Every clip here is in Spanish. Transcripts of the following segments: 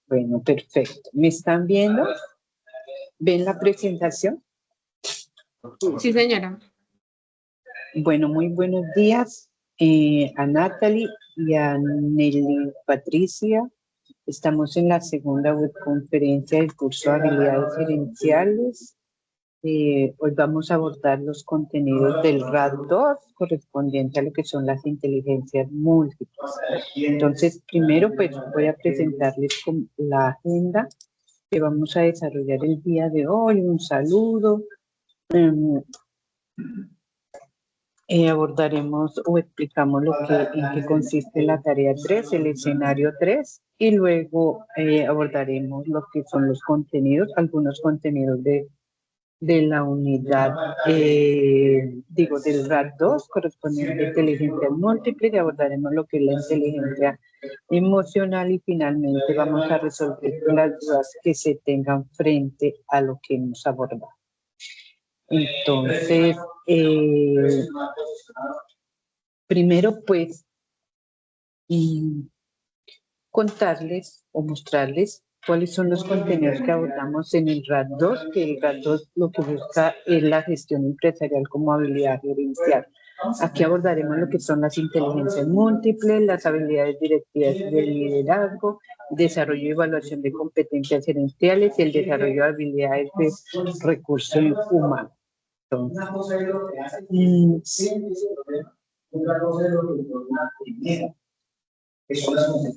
Bueno, perfecto. ¿Me están viendo? ¿Ven la presentación? Sí, señora. Bueno, muy buenos días a Natalie y a Nelly Patricia. Estamos en la segunda webconferencia del curso de habilidades gerenciales. Hoy vamos a abordar los contenidos del RAD2 correspondiente a lo que son las inteligencias múltiples. Entonces, primero pues voy a presentarles la agenda que vamos a desarrollar el día de hoy, un saludo. Abordaremos o explicamos en qué consiste la tarea 3, el escenario 3, y luego abordaremos lo que son los contenidos, algunos contenidos de la unidad, del RAD2, correspondiente a inteligencia múltiple, y abordaremos lo que es la inteligencia emocional y finalmente vamos a resolver las dudas que se tengan frente a lo que hemos abordado. Entonces, primero pues contarles o mostrarles cuáles son los contenidos que abordamos en el RAD2, que el RAD2 lo que busca es la gestión empresarial como habilidad gerencial. Aquí abordaremos lo que son las inteligencias múltiples, las habilidades directivas del liderazgo, desarrollo y evaluación de competencias gerenciales y el desarrollo de habilidades de recursos humanos.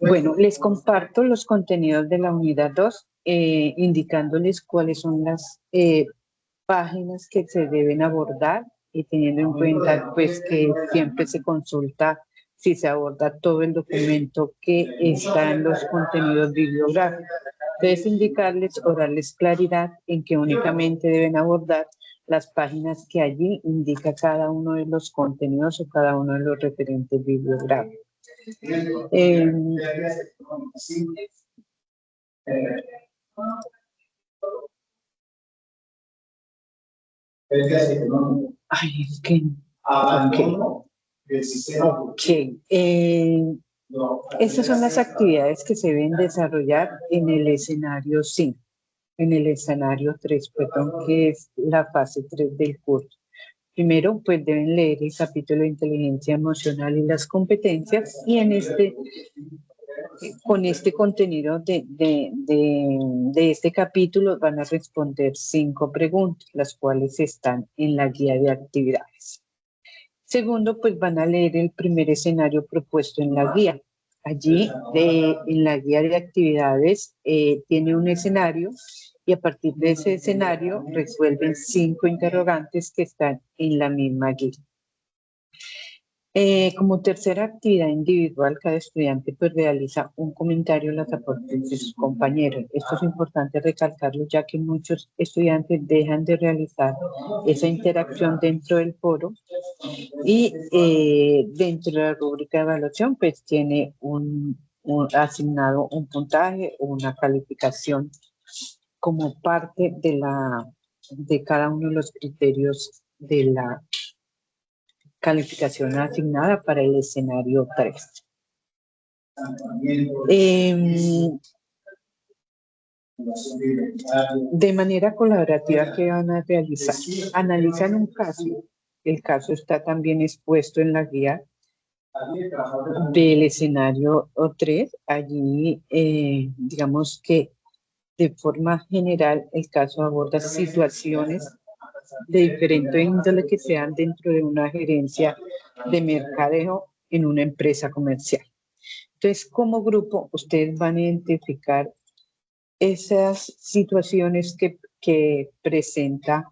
Bueno, les comparto los contenidos de la unidad 2, indicándoles cuáles son las páginas que se deben abordar y teniendo en cuenta pues que siempre se consulta si se aborda todo el documento que está en los contenidos bibliográficos. Entonces, indicarles o darles claridad en que únicamente deben abordar las páginas que allí indica cada uno de los contenidos o cada uno de los referentes bibliográficos. Ay, es que... Estas son las actividades que se deben desarrollar en el escenario 5, en el escenario 3, perdón, que es la fase 3 del curso. Primero, pues deben leer el capítulo de inteligencia emocional y las competencias, y con este contenido de este capítulo van a responder 5 preguntas, las cuales están en la guía de actividades. Segundo, pues van a leer el primer escenario propuesto en la guía. Allí, en la guía de actividades, tiene un escenario y a partir de ese escenario resuelven 5 interrogantes que están en la misma guía. Como tercera actividad individual, cada estudiante pues realiza un comentario en los aportes de sus compañeros. Esto es importante recalcarlo, ya que muchos estudiantes dejan de realizar esa interacción dentro del foro y dentro de la rúbrica de evaluación pues tiene asignado un puntaje o una calificación como parte de cada uno de los criterios de la calificación asignada para el escenario 3. De manera colaborativa, ¿qué van a realizar? Analizan un caso. El caso está también expuesto en la guía del escenario 3. Allí, digamos que de forma general, el caso aborda situaciones de diferente índole que sean dentro de una gerencia de mercadeo en una empresa comercial. Entonces, como grupo, ustedes van a identificar esas situaciones que presenta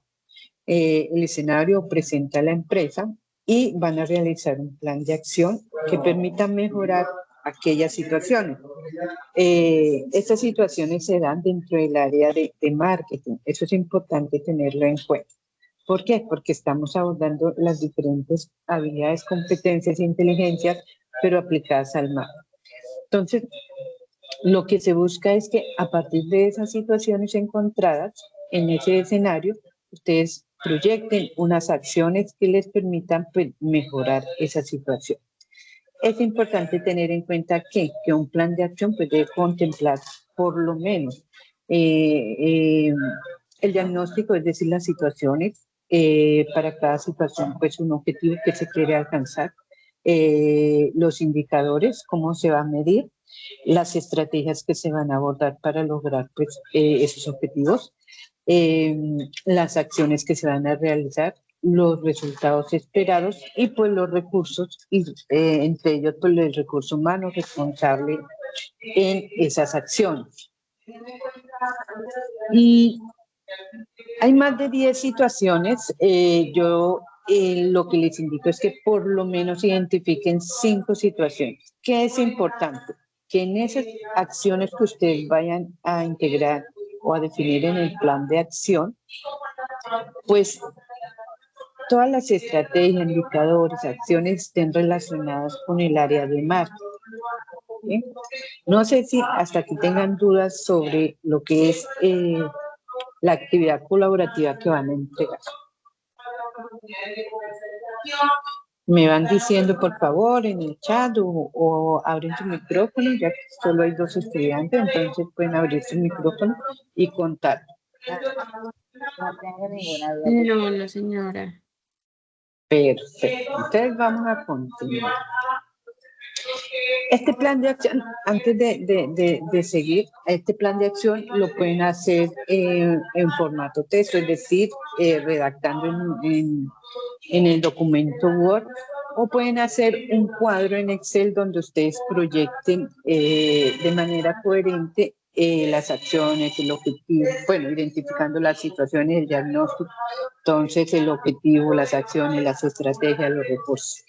el escenario, presenta la empresa, y van a realizar un plan de acción que permita mejorar aquellas situaciones. Estas situaciones se dan dentro del área de marketing. Eso es importante tenerlo en cuenta. ¿Por qué? Porque estamos abordando las diferentes habilidades, competencias e inteligencias, pero aplicadas al marketing. Entonces, lo que se busca es que a partir de esas situaciones encontradas en ese escenario, ustedes proyecten unas acciones que les permitan pues, mejorar esa situación. es importante tener en cuenta que un plan de acción puede contemplar por lo menos el diagnóstico, es decir, las situaciones, para cada situación, pues un objetivo que se quiere alcanzar, los indicadores, cómo se va a medir, las estrategias que se van a abordar para lograr pues, esos objetivos, las acciones que se van a realizar, los resultados esperados y pues los recursos, y, entre ellos pues el recurso humano responsable en esas acciones. Y hay más de 10 situaciones. Yo lo que les indico es que por lo menos identifiquen 5 situaciones. ¿Qué es importante? Que en esas acciones que ustedes vayan a integrar o a definir en el plan de acción, pues todas las estrategias, indicadores, acciones estén relacionadas con el área de marketing. ¿Sí? No sé si hasta aquí tengan dudas sobre lo que es la actividad colaborativa que van a entregar. Me van diciendo, por favor, en el chat o abren su micrófono, ya que solo hay 2 estudiantes, entonces pueden abrir su micrófono y contar. No tengo ninguna duda. No, señora. Perfecto. Entonces vamos a continuar. Este plan de acción, antes de seguir, este plan de acción lo pueden hacer en formato texto, es decir, redactando en el documento Word, o pueden hacer un cuadro en Excel donde ustedes proyecten de manera coherente las acciones, el objetivo, bueno, identificando las situaciones, el diagnóstico, entonces el objetivo, las acciones, las estrategias, los recursos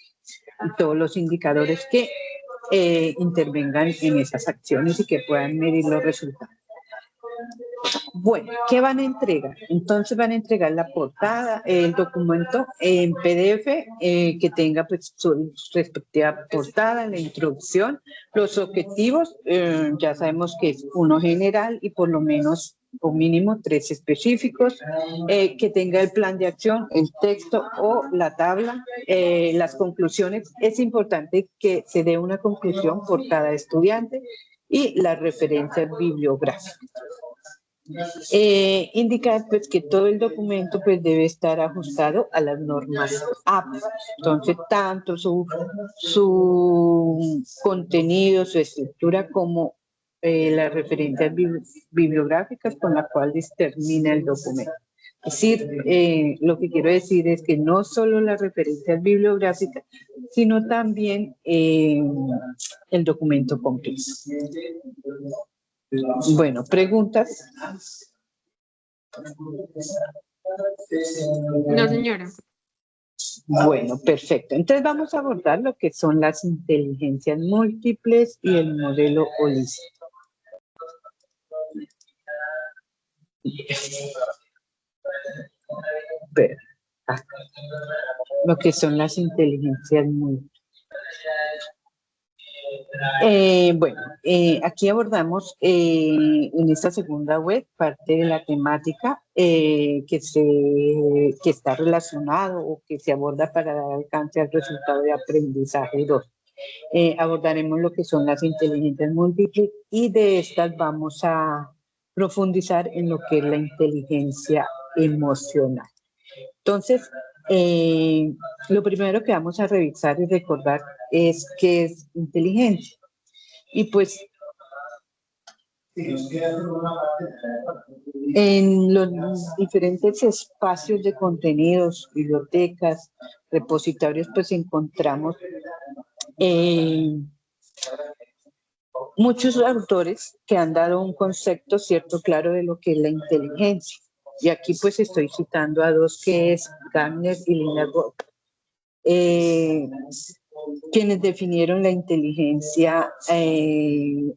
y todos los indicadores que intervengan en esas acciones y que puedan medir los resultados. Bueno, ¿qué van a entregar? Entonces van a entregar la portada, el documento en PDF que tenga pues su respectiva portada, la introducción, los objetivos, ya sabemos que es uno general y por lo menos o mínimo 3 específicos, que tenga el plan de acción, el texto o la tabla, las conclusiones. Es importante que se dé una conclusión por cada estudiante y las referencias bibliográficas. Indicar pues que todo el documento pues debe estar ajustado a las normas APA. Entonces tanto su contenido, su estructura como las referencias bibliográficas con las cuales termina el documento. Es decir, lo que quiero decir es que no solo las referencias bibliográficas, sino también el documento completo. Bueno, preguntas. No, señora. Bueno, perfecto. Entonces vamos a abordar lo que son las inteligencias múltiples y el modelo holístico. Lo que son las inteligencias múltiples. Bueno, aquí abordamos en esta segunda web parte de la temática que está relacionado o que se aborda para dar alcance al resultado de aprendizaje 2. Abordaremos lo que son las inteligencias múltiples y de estas vamos a profundizar en lo que es la inteligencia emocional. Entonces, lo primero que vamos a revisar y recordar es qué es inteligencia. Y pues, en los diferentes espacios de contenidos, bibliotecas, repositorios, pues encontramos muchos autores que han dado un concepto cierto claro de lo que es la inteligencia. Y aquí pues estoy citando a 2 que es Gardner y Lindenburg, quienes definieron la inteligencia en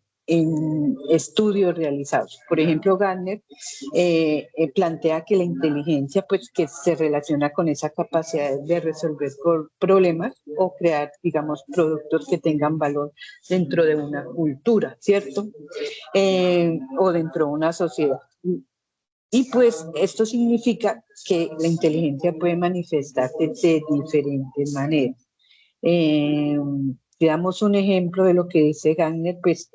estudios realizados. Por ejemplo, Gardner plantea que la inteligencia pues que se relaciona con esa capacidad de resolver problemas o crear, digamos, productos que tengan valor dentro de una cultura, ¿cierto? O dentro de una sociedad. Y pues esto significa que la inteligencia puede manifestarse de diferentes maneras. Si damos un ejemplo de lo que dice Gardner, pues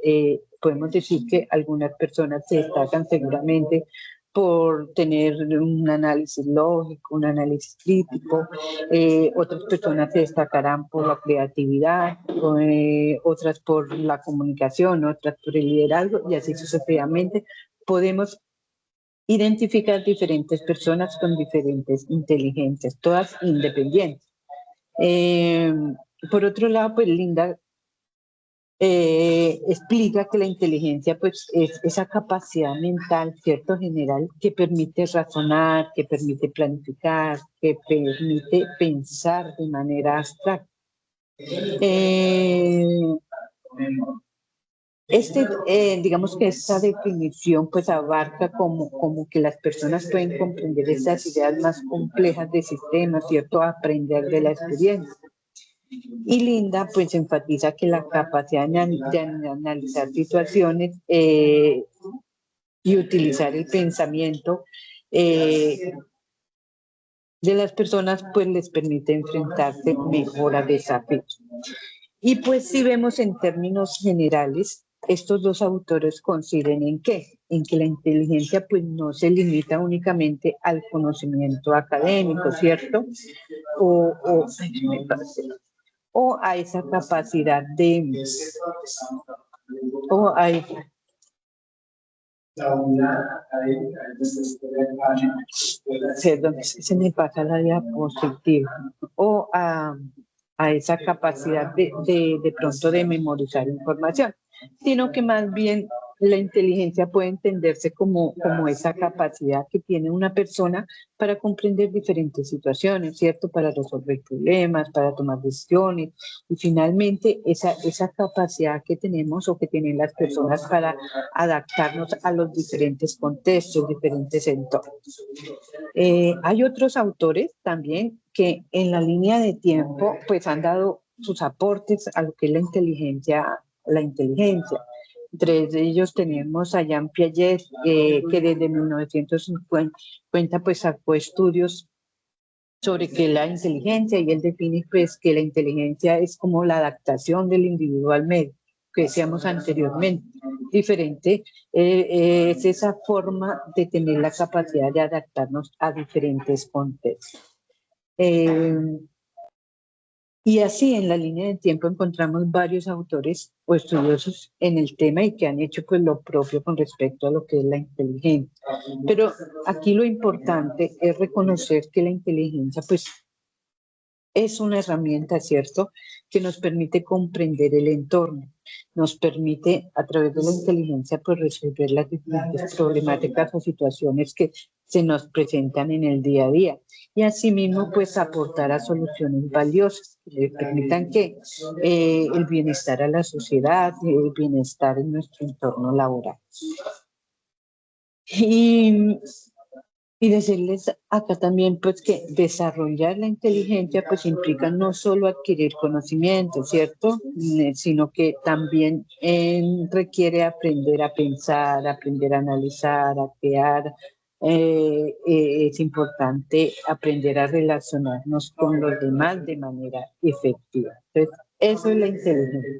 podemos decir que algunas personas se destacan seguramente por tener un análisis lógico, un análisis crítico, otras personas se destacarán por la creatividad, otras por la comunicación, otras por el liderazgo, y así sucesivamente. Podemos identificar diferentes personas con diferentes inteligencias, todas independientes. Por otro lado, pues Linda explica que la inteligencia pues es esa capacidad mental, ¿cierto? General, que permite razonar, que permite planificar, que permite pensar de manera abstracta. Digamos que esta definición pues abarca como que las personas pueden comprender esas ideas más complejas de sistemas, ¿cierto? Aprender de la experiencia. Y Linda pues enfatiza que la capacidad de analizar situaciones y utilizar el pensamiento de las personas pues les permite enfrentarse mejor a desafíos. Y pues si vemos en términos generales, estos dos autores coinciden en qué? En que la inteligencia pues no se limita únicamente al conocimiento académico, ¿cierto? O a esa capacidad de... Perdón, se me pasa la diapositiva. O a esa capacidad de pronto de memorizar información, sino que más bien la inteligencia puede entenderse como esa capacidad que tiene una persona para comprender diferentes situaciones, ¿cierto? Para resolver problemas, para tomar decisiones, y finalmente esa capacidad que tenemos o que tienen las personas para adaptarnos a los diferentes contextos, diferentes entornos. Hay otros autores también que en la línea de tiempo pues han dado sus aportes a lo que es la inteligencia. Entre ellos tenemos a Jean Piaget, que desde 1950 pues sacó estudios sobre qué es la inteligencia, y él define pues que la inteligencia es como la adaptación del individuo al medio, que decíamos anteriormente. Diferente es esa forma de tener la capacidad de adaptarnos a diferentes contextos. Y así en la línea de tiempo encontramos varios autores o estudiosos en el tema y que han hecho pues lo propio con respecto a lo que es la inteligencia. Pero aquí lo importante es reconocer que la inteligencia pues es una herramienta, ¿cierto?, que nos permite comprender el entorno, nos permite a través de la inteligencia pues resolver las diferentes problemáticas o situaciones que se nos presentan en el día a día, y asimismo pues aportar a soluciones valiosas que le permitan que el bienestar a la sociedad, el bienestar en nuestro entorno laboral. Y decirles acá también pues que desarrollar la inteligencia pues implica no solo adquirir conocimiento, ¿cierto? Sino que también requiere aprender a pensar, aprender a analizar, a crear. Es importante aprender a relacionarnos con los demás de manera efectiva. Entonces, eso es la inteligencia.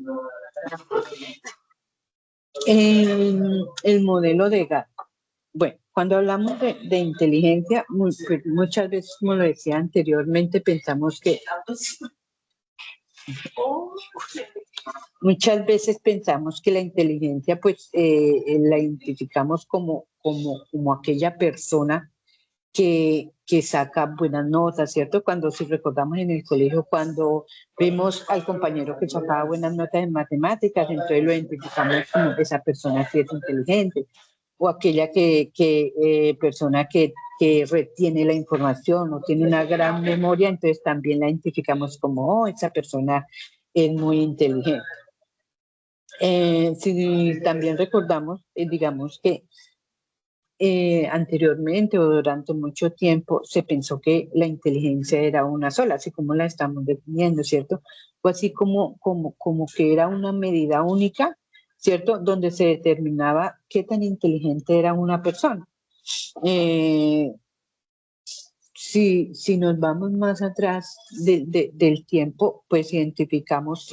El modelo de Gatt. Bueno, cuando hablamos de inteligencia, muchas veces, como lo decía anteriormente, pensamos que la inteligencia, pues, la identificamos como aquella persona que saca buenas notas, ¿cierto? Cuando, si recordamos en el colegio, cuando vemos al compañero que sacaba buenas notas en matemáticas, entonces lo identificamos como esa persona que es inteligente, o aquella persona que retiene la información o tiene una gran memoria, entonces también la identificamos como, oh, esa persona es muy inteligente. Si también recordamos, digamos que anteriormente o durante mucho tiempo se pensó que la inteligencia era una sola, así como la estamos definiendo, ¿cierto? O así como que era una medida única, ¿cierto? Donde se determinaba qué tan inteligente era una persona. si nos vamos más atrás del tiempo, pues identificamos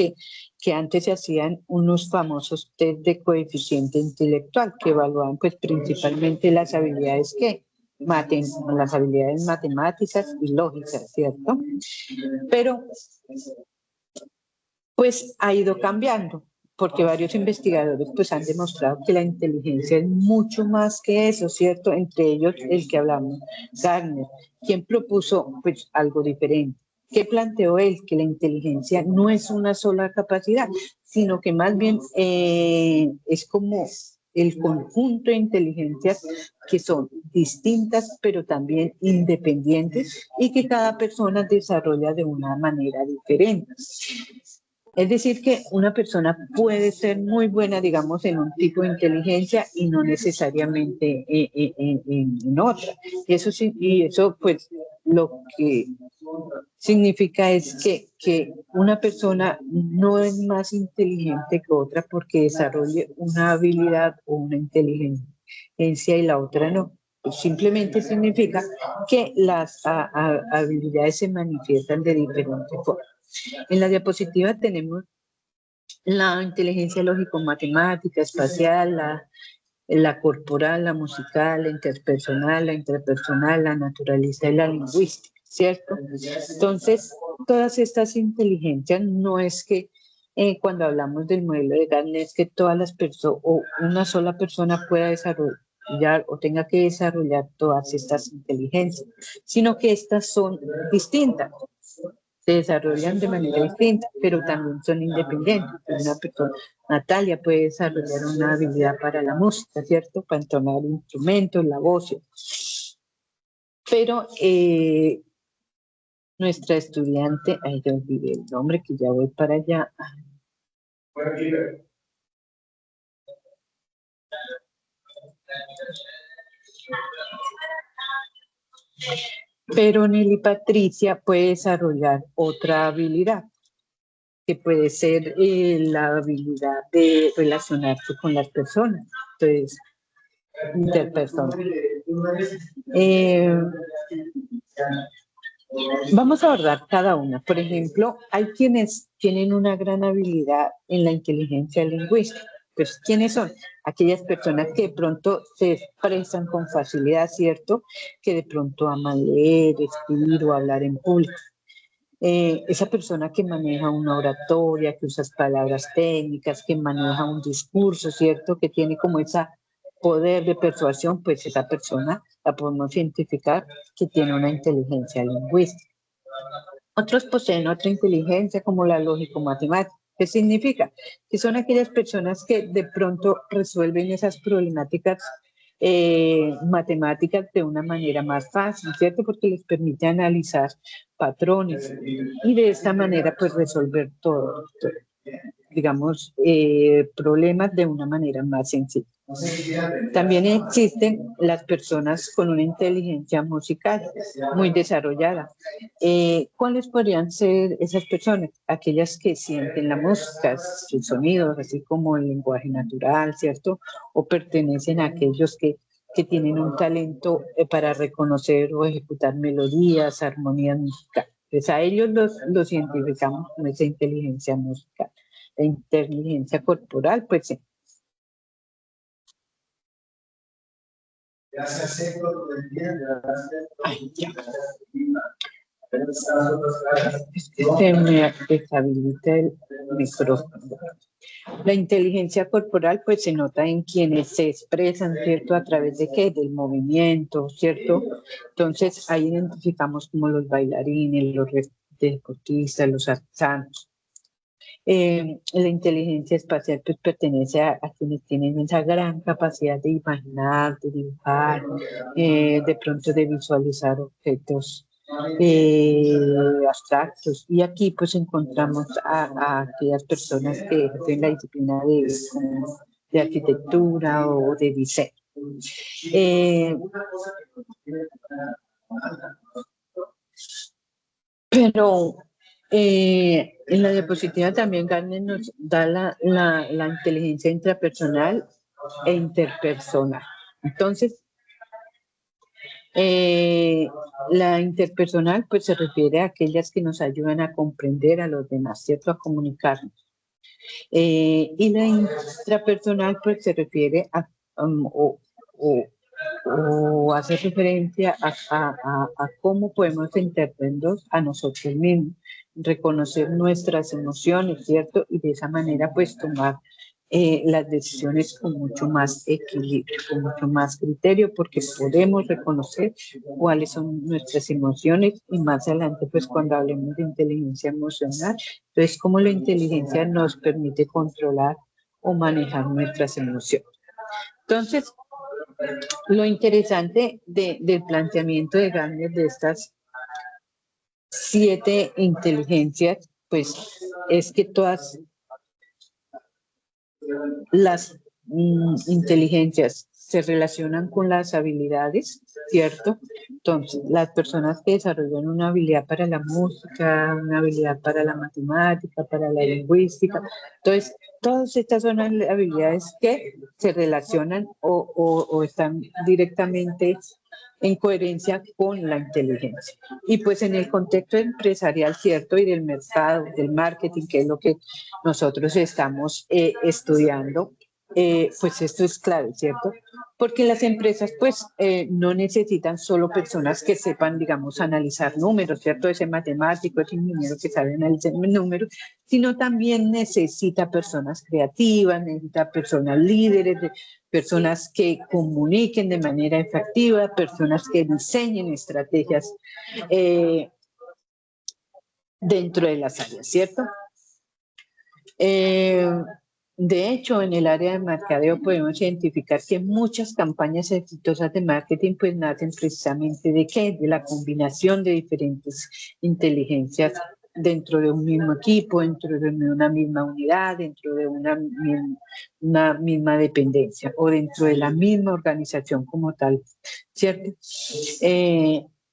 que antes se hacían unos famosos test de coeficiente intelectual que evaluaban pues principalmente las habilidades las habilidades matemáticas y lógicas, ¿cierto? Pero pues ha ido cambiando, porque varios investigadores pues han demostrado que la inteligencia es mucho más que eso, ¿cierto? Entre ellos el que hablamos, Gardner, quien propuso pues algo diferente. ¿Qué planteó él? Que la inteligencia no es una sola capacidad, sino que más bien es como el conjunto de inteligencias que son distintas, pero también independientes y que cada persona desarrolla de una manera diferente. Es decir, que una persona puede ser muy buena, digamos, en un tipo de inteligencia y no necesariamente en otra. Y eso, pues, lo que significa es que una persona no es más inteligente que otra porque desarrolle una habilidad o una inteligencia y la otra no. Simplemente significa que las habilidades se manifiestan de diferentes formas. En la diapositiva tenemos la inteligencia lógico-matemática, espacial, la corporal, la musical, la interpersonal, la intrapersonal, la naturalista y la lingüística, ¿cierto? Entonces, todas estas inteligencias no es que cuando hablamos del modelo de Gardner es que todas las personas o una sola persona pueda desarrollar o tenga que desarrollar todas estas inteligencias, sino que estas son distintas. Se desarrollan de manera distinta, pero también son independientes. Una persona, Natalia puede desarrollar una habilidad para la música, ¿cierto? Para entonar instrumentos, la voz. Pero nuestra estudiante, ay, ya olvidé el nombre, que ya voy para allá. Pero Nelly Patricia puede desarrollar otra habilidad, que puede ser la habilidad de relacionarse con las personas. Entonces, interpersonal. Vamos a abordar cada una. Por ejemplo, hay quienes tienen una gran habilidad en la inteligencia lingüística. Pues, ¿quiénes son? Aquellas personas que de pronto se expresan con facilidad, ¿cierto? Que de pronto aman leer, escribir o hablar en público. Esa persona que maneja una oratoria, que usa palabras técnicas, que maneja un discurso, ¿cierto? Que tiene como ese poder de persuasión, pues esa persona la podemos identificar que tiene una inteligencia lingüística. Otros poseen otra inteligencia como la lógico-matemática. ¿Qué significa? Que son aquellas personas que de pronto resuelven esas problemáticas matemáticas de una manera más fácil, ¿cierto? Porque les permite analizar patrones y de esta manera pues resolver todo digamos, problemas de una manera más sencilla. También existen las personas con una inteligencia musical muy desarrollada. ¿Cuáles podrían ser esas personas? Aquellas que sienten la música, sus sonidos, así como el lenguaje natural, ¿cierto? O pertenecen a aquellos que tienen un talento para reconocer o ejecutar melodías, armonías musicales. Pues a ellos los identificamos con esa inteligencia musical. La inteligencia corporal, pues sí. Ay, ya. Se me deshabilita el micrófono. La inteligencia corporal pues se nota en quienes se expresan, ¿cierto? ¿A través de qué? Del movimiento, ¿cierto? Entonces ahí identificamos como los bailarines, los deportistas, los artesanos. La inteligencia espacial pues pertenece a quienes tienen esa gran capacidad de imaginar, de dibujar, de pronto de visualizar objetos abstractos. Y aquí pues encontramos a aquellas personas que ejercen la disciplina de arquitectura o de diseño. Pero en la diapositiva también Gardner nos da la inteligencia intrapersonal e interpersonal. Entonces, La interpersonal pues se refiere a aquellas que nos ayudan a comprender a los demás, ¿cierto? A comunicarnos. Y la intrapersonal pues se refiere a o hace referencia a cómo podemos entendernos a nosotros mismos, reconocer nuestras emociones, ¿cierto? Y de esa manera pues tomar las decisiones con mucho más equilibrio, con mucho más criterio, porque podemos reconocer cuáles son nuestras emociones y más adelante pues cuando hablemos de inteligencia emocional, entonces cómo la inteligencia nos permite controlar o manejar nuestras emociones. Entonces, lo interesante del planteamiento de Gardner de estas 7 inteligencias, pues es que todas las inteligencias se relacionan con las habilidades, ¿cierto? Entonces, las personas que desarrollan una habilidad para la música, una habilidad para la matemática, para la lingüística, entonces, todas estas son habilidades que se relacionan o están directamente en coherencia con la inteligencia. Y pues en el contexto empresarial, ¿cierto? Y del mercado, del marketing, que es lo que nosotros estamos estudiando, pues esto es clave, ¿cierto? Porque las empresas pues no necesitan solo personas que sepan, digamos, analizar números, ¿cierto? Ese matemático, ese ingeniero que sabe analizar números, sino también necesita personas creativas, necesita personas líderes, personas que comuniquen de manera efectiva, personas que diseñen estrategias dentro de las áreas, ¿cierto? De hecho, en el área de mercadeo podemos identificar que muchas campañas exitosas de marketing pues nacen precisamente de ¿qué? De la combinación de diferentes inteligencias dentro de un mismo equipo, dentro de una misma unidad, dentro de una misma dependencia o dentro de la misma organización como tal, ¿cierto?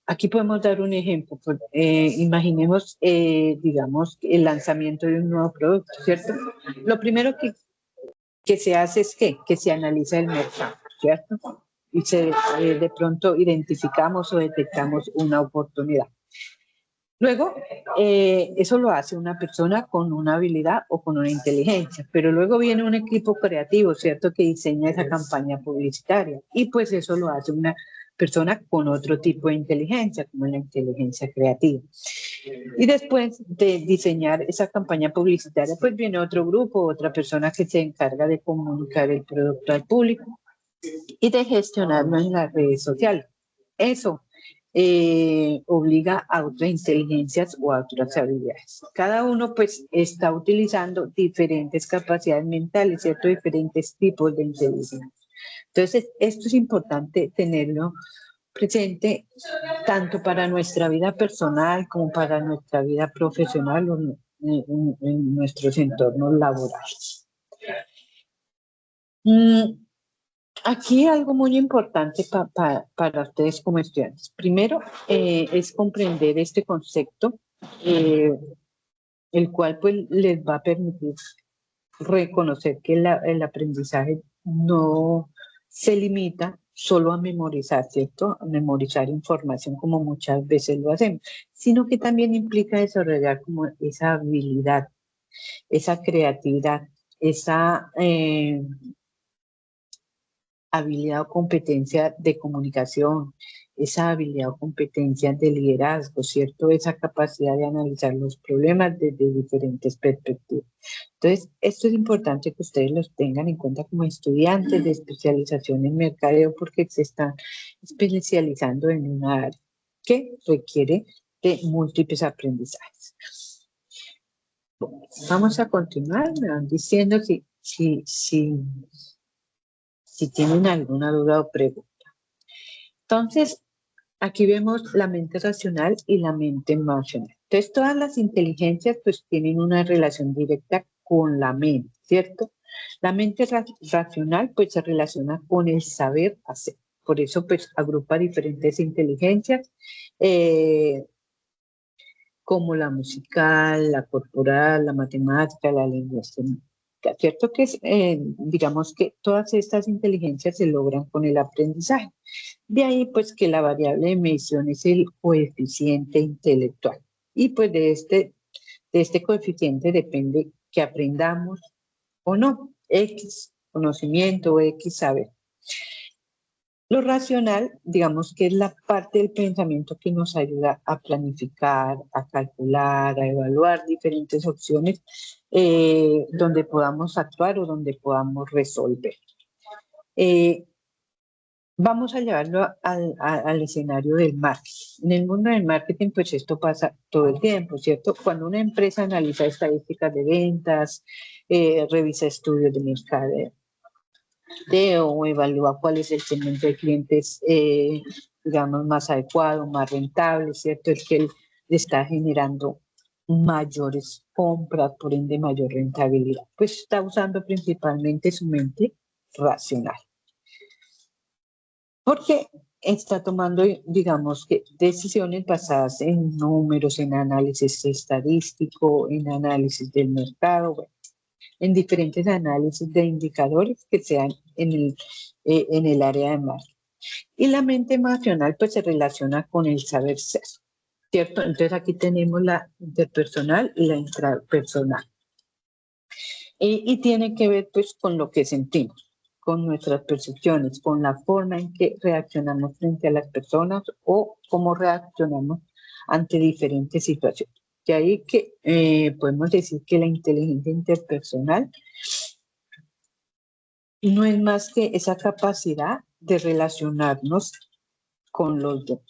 Aquí podemos dar un ejemplo. Imaginemos, digamos, el lanzamiento de un nuevo producto, ¿cierto? Lo primero que se hace es que se analiza el mercado, ¿cierto? Y de pronto identificamos o detectamos una oportunidad. Luego, eso lo hace una persona con una habilidad o con una inteligencia, pero luego viene un equipo creativo, ¿cierto? Que diseña esa campaña publicitaria y pues eso lo hace una persona con otro tipo de inteligencia, como la inteligencia creativa. Y después de diseñar esa campaña publicitaria, pues viene otro grupo, otra persona que se encarga de comunicar el producto al público y de gestionarlo en las redes sociales. Eso obliga a otras inteligencias o a otras habilidades. Cada uno pues está utilizando diferentes capacidades mentales, ¿cierto? Diferentes tipos de inteligencia. Entonces, esto es importante tenerlo presente tanto para nuestra vida personal como para nuestra vida profesional o en nuestros entornos laborales. Aquí algo muy importante para ustedes como estudiantes. Primero, es comprender este concepto, el cual pues les va a permitir reconocer que el aprendizaje no se limita solo a memorizar, ¿cierto? A memorizar información como muchas veces lo hacemos, sino que también implica desarrollar como esa habilidad, esa creatividad, esa habilidad o competencia de comunicación, esa habilidad o competencia de liderazgo, ¿cierto? Esa capacidad de analizar los problemas desde diferentes perspectivas. Entonces, esto es importante que ustedes los tengan en cuenta como estudiantes de especialización en mercadeo porque se están especializando en una área que requiere de múltiples aprendizajes. Bueno, vamos a continuar, me van diciendo si tienen alguna duda o pregunta. Entonces, aquí vemos la mente racional y la mente emocional. Entonces, todas las inteligencias pues tienen una relación directa con la mente, ¿cierto? La mente racional pues se relaciona con el saber hacer. Por eso pues agrupa diferentes inteligencias como la musical, la corporal, la matemática, la lingüística. matemática, ¿cierto? Que es, digamos que todas estas inteligencias se logran con el aprendizaje. De ahí, pues, que la variable de medición es el coeficiente intelectual. Y pues de este coeficiente depende que aprendamos o no, X conocimiento, X saber. Lo racional, digamos que es la parte del pensamiento que nos ayuda a planificar, a calcular, a evaluar diferentes opciones donde podamos actuar o donde podamos resolver. Vamos a llevarlo al escenario del marketing. En el mundo del marketing, pues esto pasa todo el tiempo, ¿cierto? Cuando una empresa analiza estadísticas de ventas, revisa estudios de mercado, o evalúa cuál es el segmento de clientes, digamos, más adecuado, más rentable, ¿cierto? El que le está generando mayores compras, por ende mayor rentabilidad. Pues está usando principalmente su mente racional. Porque está tomando, digamos, que decisiones basadas en números, en análisis estadístico, en análisis del mercado, bueno, en diferentes análisis de indicadores que sean en el área de marketing. Y la mente emocional pues se relaciona con el saber ser, ¿cierto? Entonces aquí tenemos la interpersonal y la intrapersonal. Y tiene que ver pues con lo que sentimos, con nuestras percepciones, con la forma en que reaccionamos frente a las personas o cómo reaccionamos ante diferentes situaciones. De ahí que podemos decir que la inteligencia interpersonal no es más que esa capacidad de relacionarnos con los demás.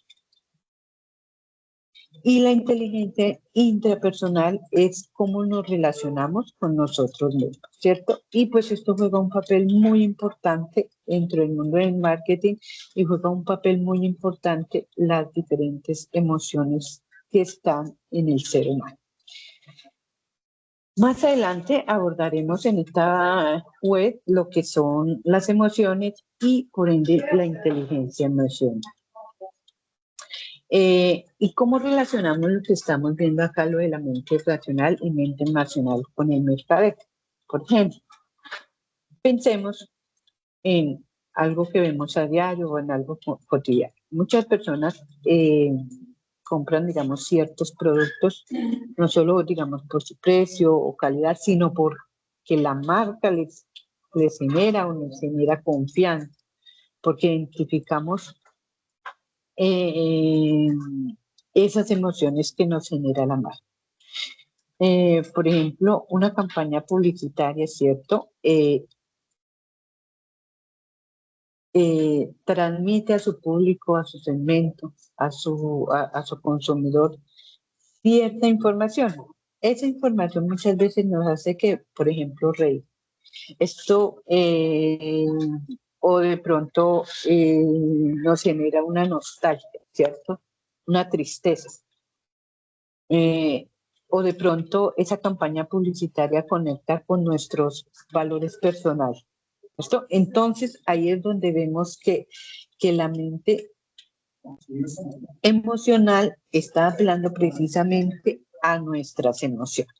Y la inteligencia intrapersonal es cómo nos relacionamos con nosotros mismos, ¿cierto? Y pues esto juega un papel muy importante dentro del mundo del marketing y juega un papel muy importante las diferentes emociones que están en el ser humano. Más adelante abordaremos en esta web lo que son las emociones y por ende la inteligencia emocional. ¿Y cómo relacionamos lo que estamos viendo acá, lo de la mente racional y mente emocional con el mercadeo? Por ejemplo, pensemos en algo que vemos a diario o en algo cotidiano. Muchas personas compran, digamos, ciertos productos, no solo, digamos, por su precio o calidad, sino porque la marca les genera o les genera confianza, porque identificamos esas emociones que nos genera la marca. Por ejemplo, una campaña publicitaria, ¿cierto? Transmite a su público, a su segmento, a su consumidor cierta información. Esa información muchas veces nos hace que, por ejemplo, reír. Esto o de pronto nos genera una nostalgia, ¿cierto? Una tristeza. O de pronto esa campaña publicitaria conecta con nuestros valores personales. ¿Listo? Entonces ahí es donde vemos que la mente emocional está hablando precisamente a nuestras emociones.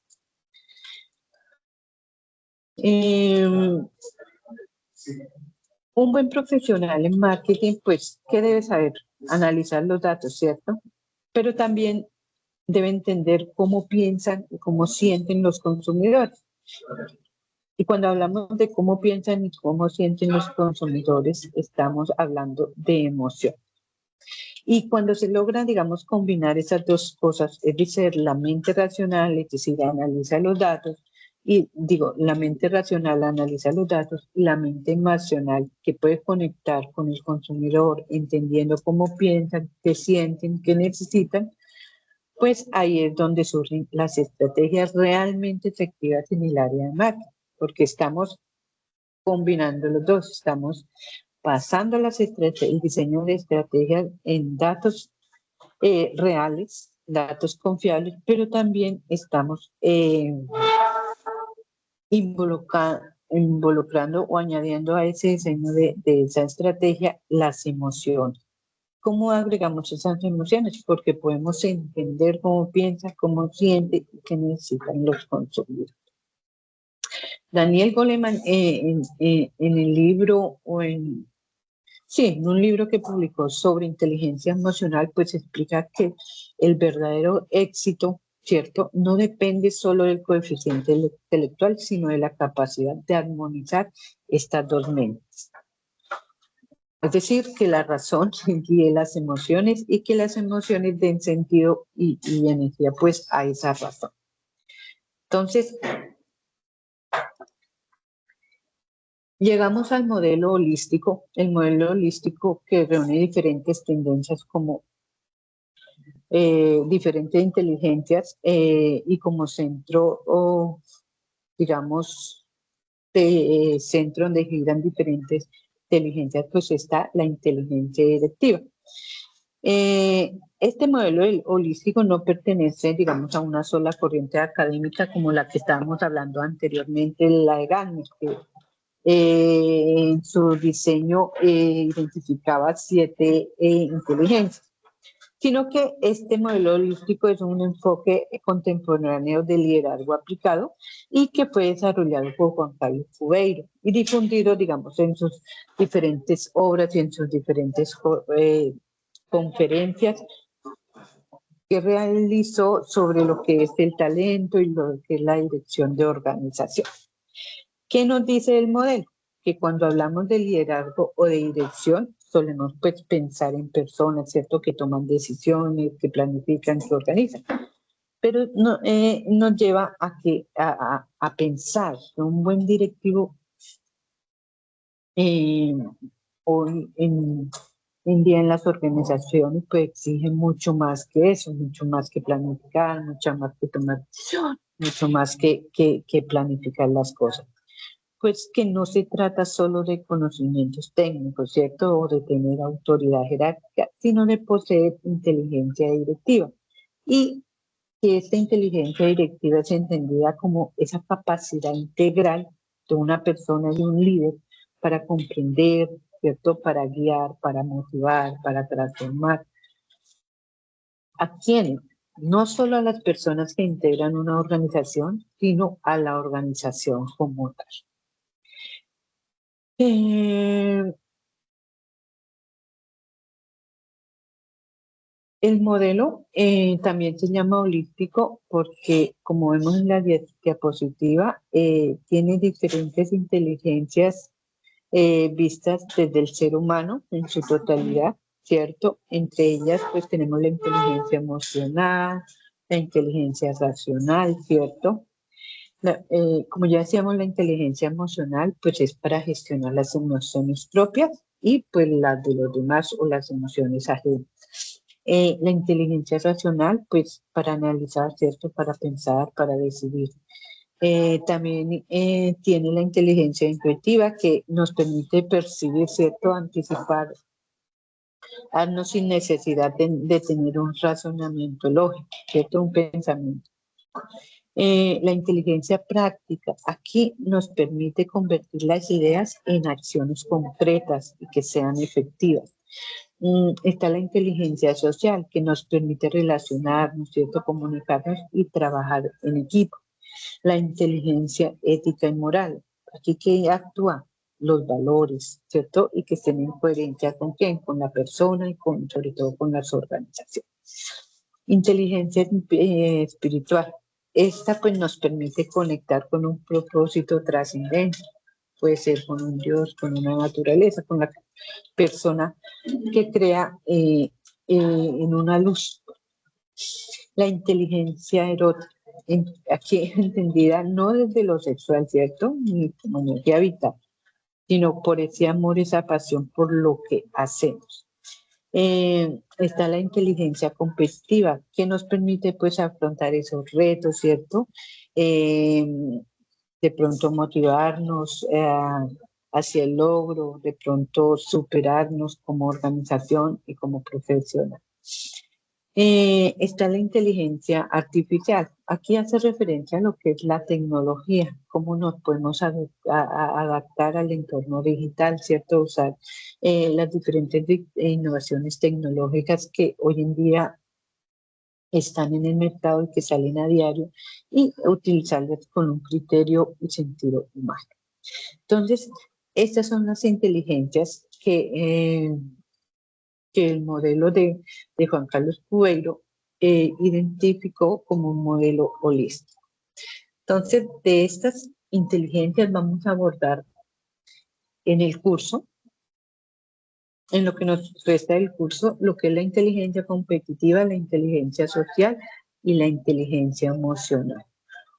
Un buen profesional en marketing, pues, ¿qué debe saber? Analizar los datos, ¿cierto? Pero también debe entender cómo piensan y cómo sienten los consumidores. Y cuando hablamos de cómo piensan y cómo sienten los consumidores, estamos hablando de emoción. Y cuando se logra, digamos, combinar esas dos cosas, es decir, la mente racional, es decir, analiza los datos, y digo, la mente racional analiza los datos, y la mente emocional que puede conectar con el consumidor, entendiendo cómo piensan, qué sienten, qué necesitan, pues ahí es donde surgen las estrategias realmente efectivas en el área de marketing, porque estamos combinando los dos, estamos basando el diseño de estrategias en datos reales, datos confiables, pero también estamos involucrando o añadiendo a ese diseño de esa estrategia las emociones. ¿Cómo agregamos esas emociones? Porque podemos entender cómo piensa, cómo siente y qué necesitan los consumidores. Daniel Goleman en el libro sí, en un libro que publicó sobre inteligencia emocional, pues explica que el verdadero éxito, ¿cierto? No depende solo del coeficiente intelectual, sino de la capacidad de armonizar estas dos mentes. Es decir, que la razón guíe las emociones y que las emociones den sentido y energía pues a esa razón. Entonces, llegamos al modelo holístico, el modelo holístico que reúne diferentes tendencias como diferentes inteligencias y como centro, digamos, de centro donde giran diferentes inteligencias, pues está la inteligencia directiva. Este modelo holístico no pertenece, digamos, a una sola corriente académica como la que estábamos hablando anteriormente, la de Gandhi, que en su diseño identificaba 7 inteligencias, sino que este modelo holístico es un enfoque contemporáneo de liderazgo aplicado y que fue desarrollado por Juan Carlos Fubeiro y difundido, digamos, en sus diferentes obras y en sus diferentes conferencias que realizó sobre lo que es el talento y lo que es la dirección de organización. ¿Qué nos dice el modelo? Que cuando hablamos de liderazgo o de dirección, solemos pues pensar en personas, ¿cierto? Que toman decisiones, que planifican, que organizan. Pero no, nos lleva a pensar que un buen directivo hoy en día en las organizaciones pues exige mucho más que eso, mucho más que planificar, mucho más que tomar decisiones, mucho más que planificar las cosas. Pues que no se trata solo de conocimientos técnicos, ¿cierto? O de tener autoridad jerárquica, sino de poseer inteligencia directiva. Y que esta inteligencia directiva es entendida como esa capacidad integral de una persona y un líder para comprender, ¿cierto? Para guiar, para motivar, para transformar. ¿A quién? No solo a las personas que integran una organización, sino a la organización como tal. El modelo también se llama holístico porque, como vemos en la diapositiva, tiene diferentes inteligencias vistas desde el ser humano en su totalidad, ¿cierto? Entre ellas, pues tenemos la inteligencia emocional, la inteligencia racional, ¿cierto? Como ya decíamos, la inteligencia emocional, pues es para gestionar las emociones propias y pues las de los demás o las emociones ajenas. La inteligencia racional, pues para analizar, ¿cierto? Para pensar, para decidir. También tiene la inteligencia intuitiva que nos permite percibir, ¿cierto? Anticiparnos sin necesidad de tener un razonamiento lógico, ¿cierto? Un pensamiento. La inteligencia práctica aquí nos permite convertir las ideas en acciones concretas y que sean efectivas. Está la inteligencia social que nos permite relacionarnos, ¿cierto? Comunicarnos y trabajar en equipo. La inteligencia ética y moral. Aquí que actúa los valores, ¿cierto? Y que estén en coherencia con quién, con la persona y sobre todo con las organizaciones. Inteligencia espiritual. Esta pues nos permite conectar con un propósito trascendente. Puede ser con un Dios, con una naturaleza, con la persona que crea en una luz. La inteligencia erótica, aquí entendida no desde lo sexual, ¿cierto? Ni como energía vital, sino por ese amor, esa pasión por lo que hacemos. Está la inteligencia competitiva que nos permite pues afrontar esos retos, ¿cierto? De pronto motivarnos hacia el logro, de pronto superarnos como organización y como profesional. Está la inteligencia artificial. Aquí hace referencia a lo que es la tecnología, cómo nos podemos adaptar al entorno digital, ¿cierto? Usar las diferentes innovaciones tecnológicas que hoy en día están en el mercado y que salen a diario y utilizarlas con un criterio y sentido humano. Entonces, estas son las inteligencias que el modelo de Juan Carlos Cubeiro identificó como un modelo holístico. Entonces, de estas inteligencias vamos a abordar en el curso, en lo que nos resta del curso, lo que es la inteligencia competitiva, la inteligencia social y la inteligencia emocional.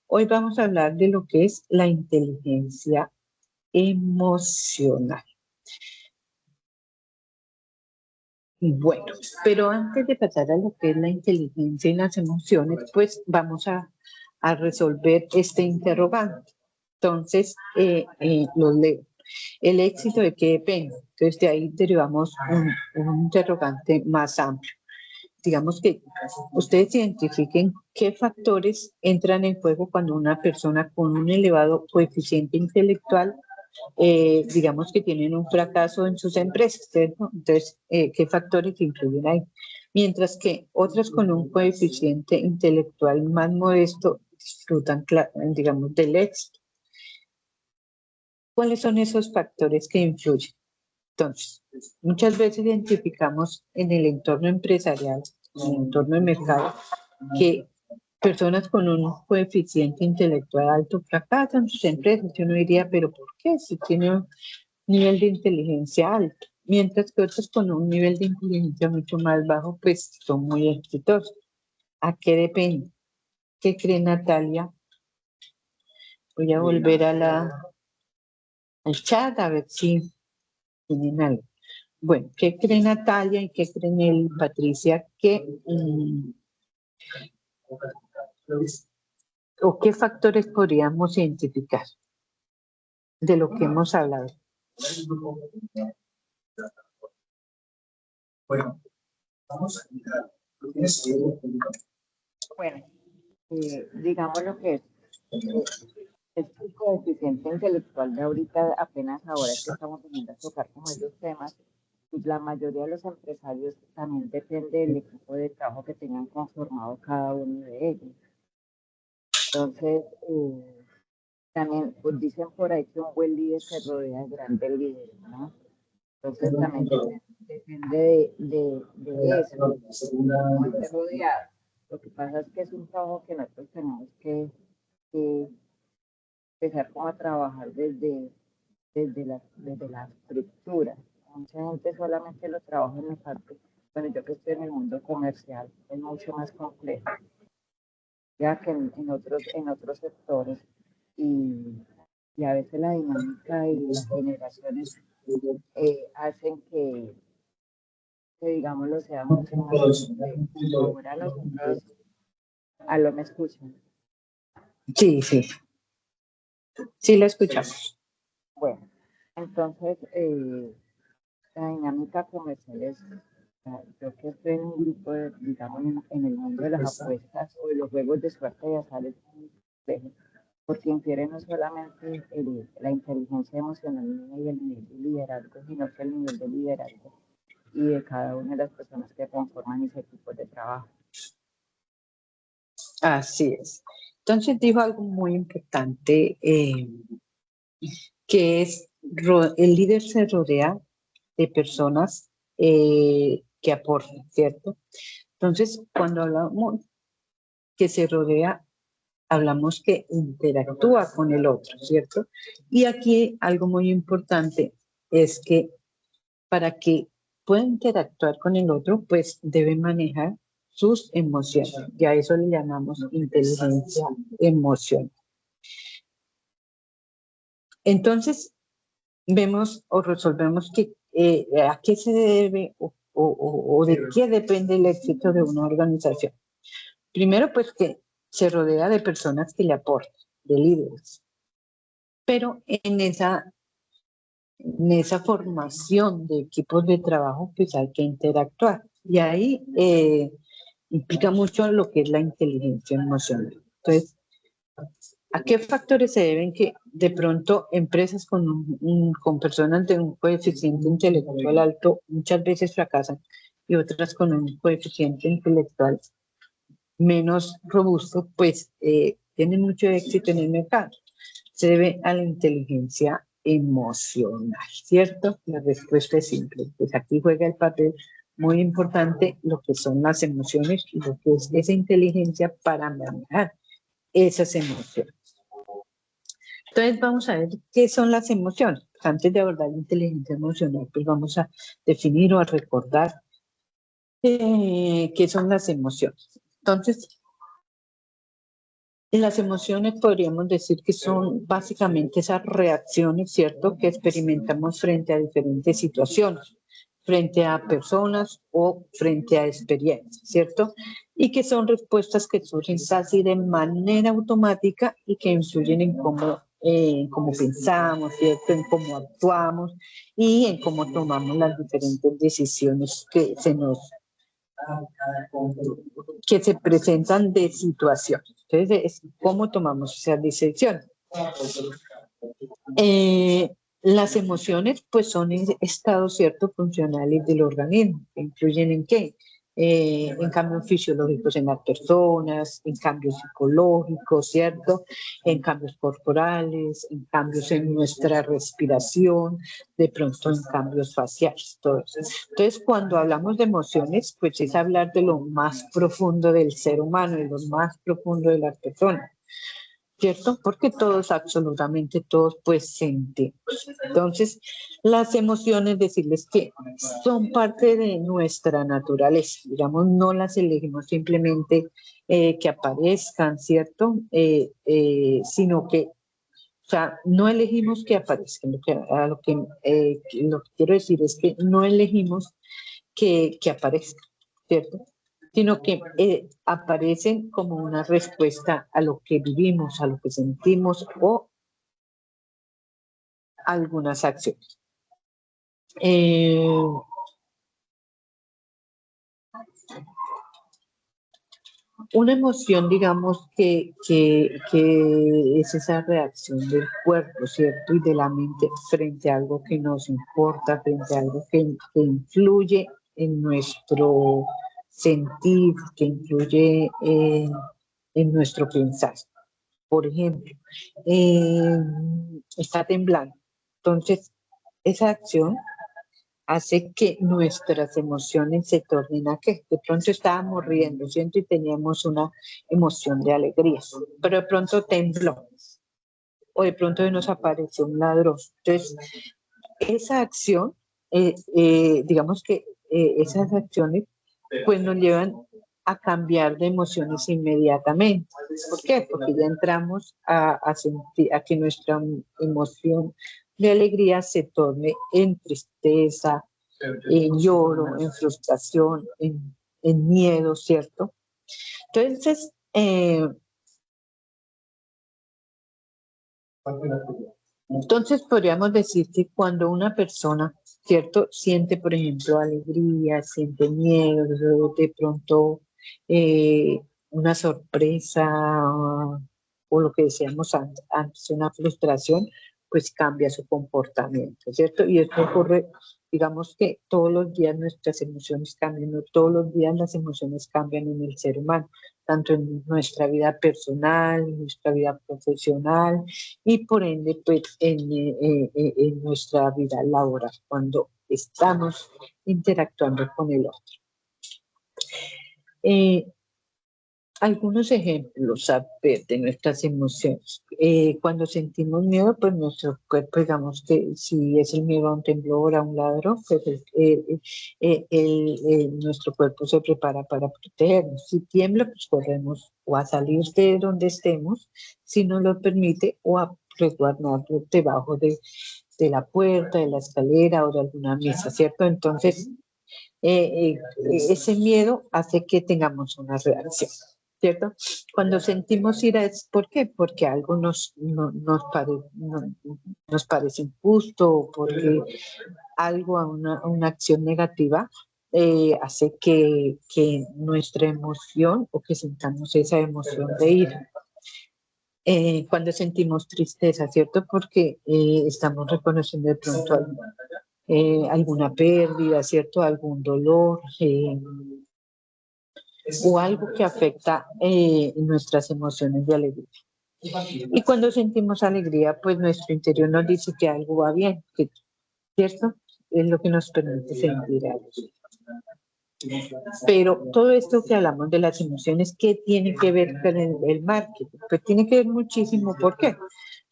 Hoy vamos a hablar de lo que es la inteligencia emocional. Bueno, pero antes de pasar a lo que es la inteligencia y las emociones, pues vamos a resolver este interrogante. Entonces, los leo. ¿El éxito de qué depende? Entonces, de ahí derivamos un interrogante más amplio. Digamos que ustedes identifiquen qué factores entran en juego cuando una persona con un elevado coeficiente intelectual digamos que tienen un fracaso en sus empresas, ¿cierto? Entonces, ¿qué factores influyen ahí? Mientras que otras con un coeficiente intelectual más modesto disfrutan, digamos, del éxito. ¿Cuáles son esos factores que influyen? Entonces, muchas veces identificamos en el entorno empresarial, en el entorno de mercado, que personas con un coeficiente intelectual alto fracasan en sus empresas. Yo no diría, pero ¿por qué? Si tiene un nivel de inteligencia alto, mientras que otros con un nivel de inteligencia mucho más bajo, pues son muy exitosos. ¿A qué depende? ¿Qué cree Natalia? Voy a volver al chat a ver si tienen algo. Bueno, ¿qué cree Natalia y qué creen él, Patricia? ¿O qué factores podríamos identificar de lo que hemos hablado? Bueno, vamos a mirar. Bueno, digamos lo que es el coeficiente intelectual de ahorita, apenas ahora es que estamos viniendo a tocar como esos temas, pues la mayoría de los empresarios también depende del equipo de trabajo que tengan conformado cada uno de ellos. Entonces, también pues dicen por ahí que un buen líder se rodea de grandes líderes, ¿no? Entonces también depende de eso, cómo esté rodeado. Lo que pasa es que es un trabajo que nosotros tenemos que empezar como a trabajar desde la estructura. Mucha gente solamente lo trabaja en la parte, bueno, yo que estoy en el mundo comercial, es mucho más complejo, ya que en otros sectores y a veces la dinámica y las generaciones hacen que digámoslo, sea mucho más complejo. Ahora nosotros, a lo me escuchan. Sí, sí. Sí, la escuchamos. Bueno, entonces, la dinámica comercial es, yo que estoy en un grupo, digamos, en el mundo de las apuestas o de los juegos de suerte y azar, es muy complejo, porque infiere no solamente la inteligencia emocional y el nivel de liderazgo, sino que el nivel de liderazgo y de cada una de las personas que conforman ese equipo de trabajo. Así es. Entonces dijo algo muy importante, que es el líder se rodea de personas que aportan, ¿cierto? Entonces, cuando hablamos que se rodea, hablamos que interactúa con el otro, ¿cierto? Y aquí algo muy importante es que para que pueda interactuar con el otro, pues debe manejar sus emociones. Y a eso le llamamos inteligencia emocional. Entonces, vemos o resolvemos que a qué se debe o de qué depende el éxito de una organización. Primero, pues que se rodea de personas que le aportan, de líderes. Pero en esa formación de equipos de trabajo, pues hay que interactuar. Y ahí implica mucho lo que es la inteligencia emocional. Entonces, ¿a qué factores se deben que de pronto empresas con personas de un coeficiente intelectual alto muchas veces fracasan y otras con un coeficiente intelectual menos robusto, pues tiene mucho éxito en el mercado. Se debe a la inteligencia emocional, ¿cierto? La respuesta es simple. Pues aquí juega el papel muy importante lo que son las emociones y lo que es esa inteligencia para manejar esas emociones. Entonces vamos a ver qué son las emociones. Antes de abordar la inteligencia emocional, pues vamos a definir o a recordar qué son las emociones. Entonces, las emociones podríamos decir que son básicamente esas reacciones, ¿cierto?, que experimentamos frente a diferentes situaciones, frente a personas o frente a experiencias, ¿cierto? Y que son respuestas que surgen casi de manera automática y que influyen en cómo pensamos, ¿cierto?, en cómo actuamos y en cómo tomamos las diferentes decisiones que se presentan de situaciones. Entonces, es cómo tomamos esas decisiones. Las emociones, pues, son estados, ¿cierto?, funcionales del organismo. ¿Influyen en qué? En cambios fisiológicos en las personas, en cambios psicológicos, ¿cierto?, en cambios corporales, en cambios en nuestra respiración, de pronto en cambios faciales, todo eso. Entonces, cuando hablamos de emociones, pues es hablar de lo más profundo del ser humano, de lo más profundo de las personas, ¿cierto? Porque todos, absolutamente todos, pues sentimos. Entonces, las emociones, decirles que son parte de nuestra naturaleza, digamos, no las elegimos simplemente que aparezcan, ¿cierto? Sino que, o sea, no elegimos que aparezcan. Lo que quiero decir es que no elegimos que aparezcan, ¿cierto?, sino que aparecen como una respuesta a lo que vivimos, a lo que sentimos o algunas acciones. Una emoción, digamos, que es esa reacción del cuerpo, ¿cierto?, y de la mente frente a algo que nos importa, frente a algo que influye en nuestro sentir, que influye en nuestro pensar. Por ejemplo, está temblando. Entonces, esa acción hace que nuestras emociones se tornen a qué. De pronto estábamos riendo, ¿cierto?, y teníamos una emoción de alegría, pero de pronto tembló, o de pronto nos apareció un ladrón. Entonces, esa acción, digamos que esas acciones, pues nos llevan a cambiar de emociones inmediatamente. ¿Por qué? Porque ya entramos a sentir, a que nuestra emoción de alegría se torne en tristeza, en lloro, en frustración, en miedo, ¿cierto? Entonces, podríamos decir que cuando una persona, ¿cierto?, siente, por ejemplo, alegría, siente miedo, de pronto una sorpresa o lo que decíamos antes, una frustración, pues cambia su comportamiento, ¿cierto? Y esto ocurre, digamos que todos los días nuestras emociones cambian, no todos los días las emociones cambian en el ser humano, tanto en nuestra vida personal, en nuestra vida profesional y por ende, pues en nuestra vida laboral, cuando estamos interactuando con el otro. Algunos ejemplos a ver, de nuestras emociones. Cuando sentimos miedo, pues nuestro cuerpo, digamos que si es el miedo a un temblor, a un ladrón, pues nuestro cuerpo se prepara para protegernos. Si tiembla, pues corremos o a salir de donde estemos, si nos lo permite, o a resguardarnos debajo de la puerta, de la escalera o de alguna mesa, ¿cierto? Entonces, ese miedo hace que tengamos una reacción, ¿cierto? Cuando sentimos ira, ¿por qué? Porque algo nos parece injusto, porque algo, una acción negativa hace que nuestra emoción o que sintamos esa emoción de ira. Cuando sentimos tristeza, ¿cierto? Porque estamos reconociendo de pronto alguna pérdida, ¿cierto? Algún dolor, o algo que afecta nuestras emociones de alegría. Y cuando sentimos alegría, pues nuestro interior nos dice que algo va bien, que, ¿cierto? Es lo que nos permite sentir algo. Pero todo esto que hablamos de las emociones, ¿qué tiene que ver con el marketing? Pues tiene que ver muchísimo. ¿Por qué?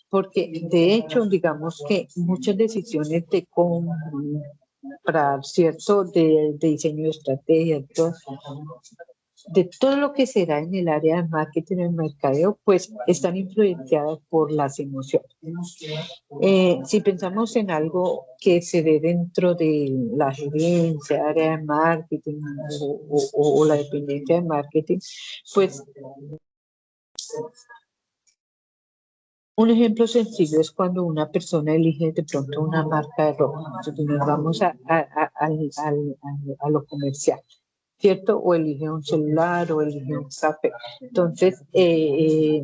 Porque de hecho, digamos que muchas decisiones de comprar, ¿cierto? De diseño de estrategia, de todo lo que se da en el área de marketing y mercadeo, pues están influenciadas por las emociones. Si pensamos en algo que se dé dentro de la gerencia, área de marketing o la dependencia de marketing, pues un ejemplo sencillo es cuando una persona elige de pronto una marca de ropa. Entonces nos vamos a lo comercial, ¿cierto? O elige un celular o elige un café. Entonces,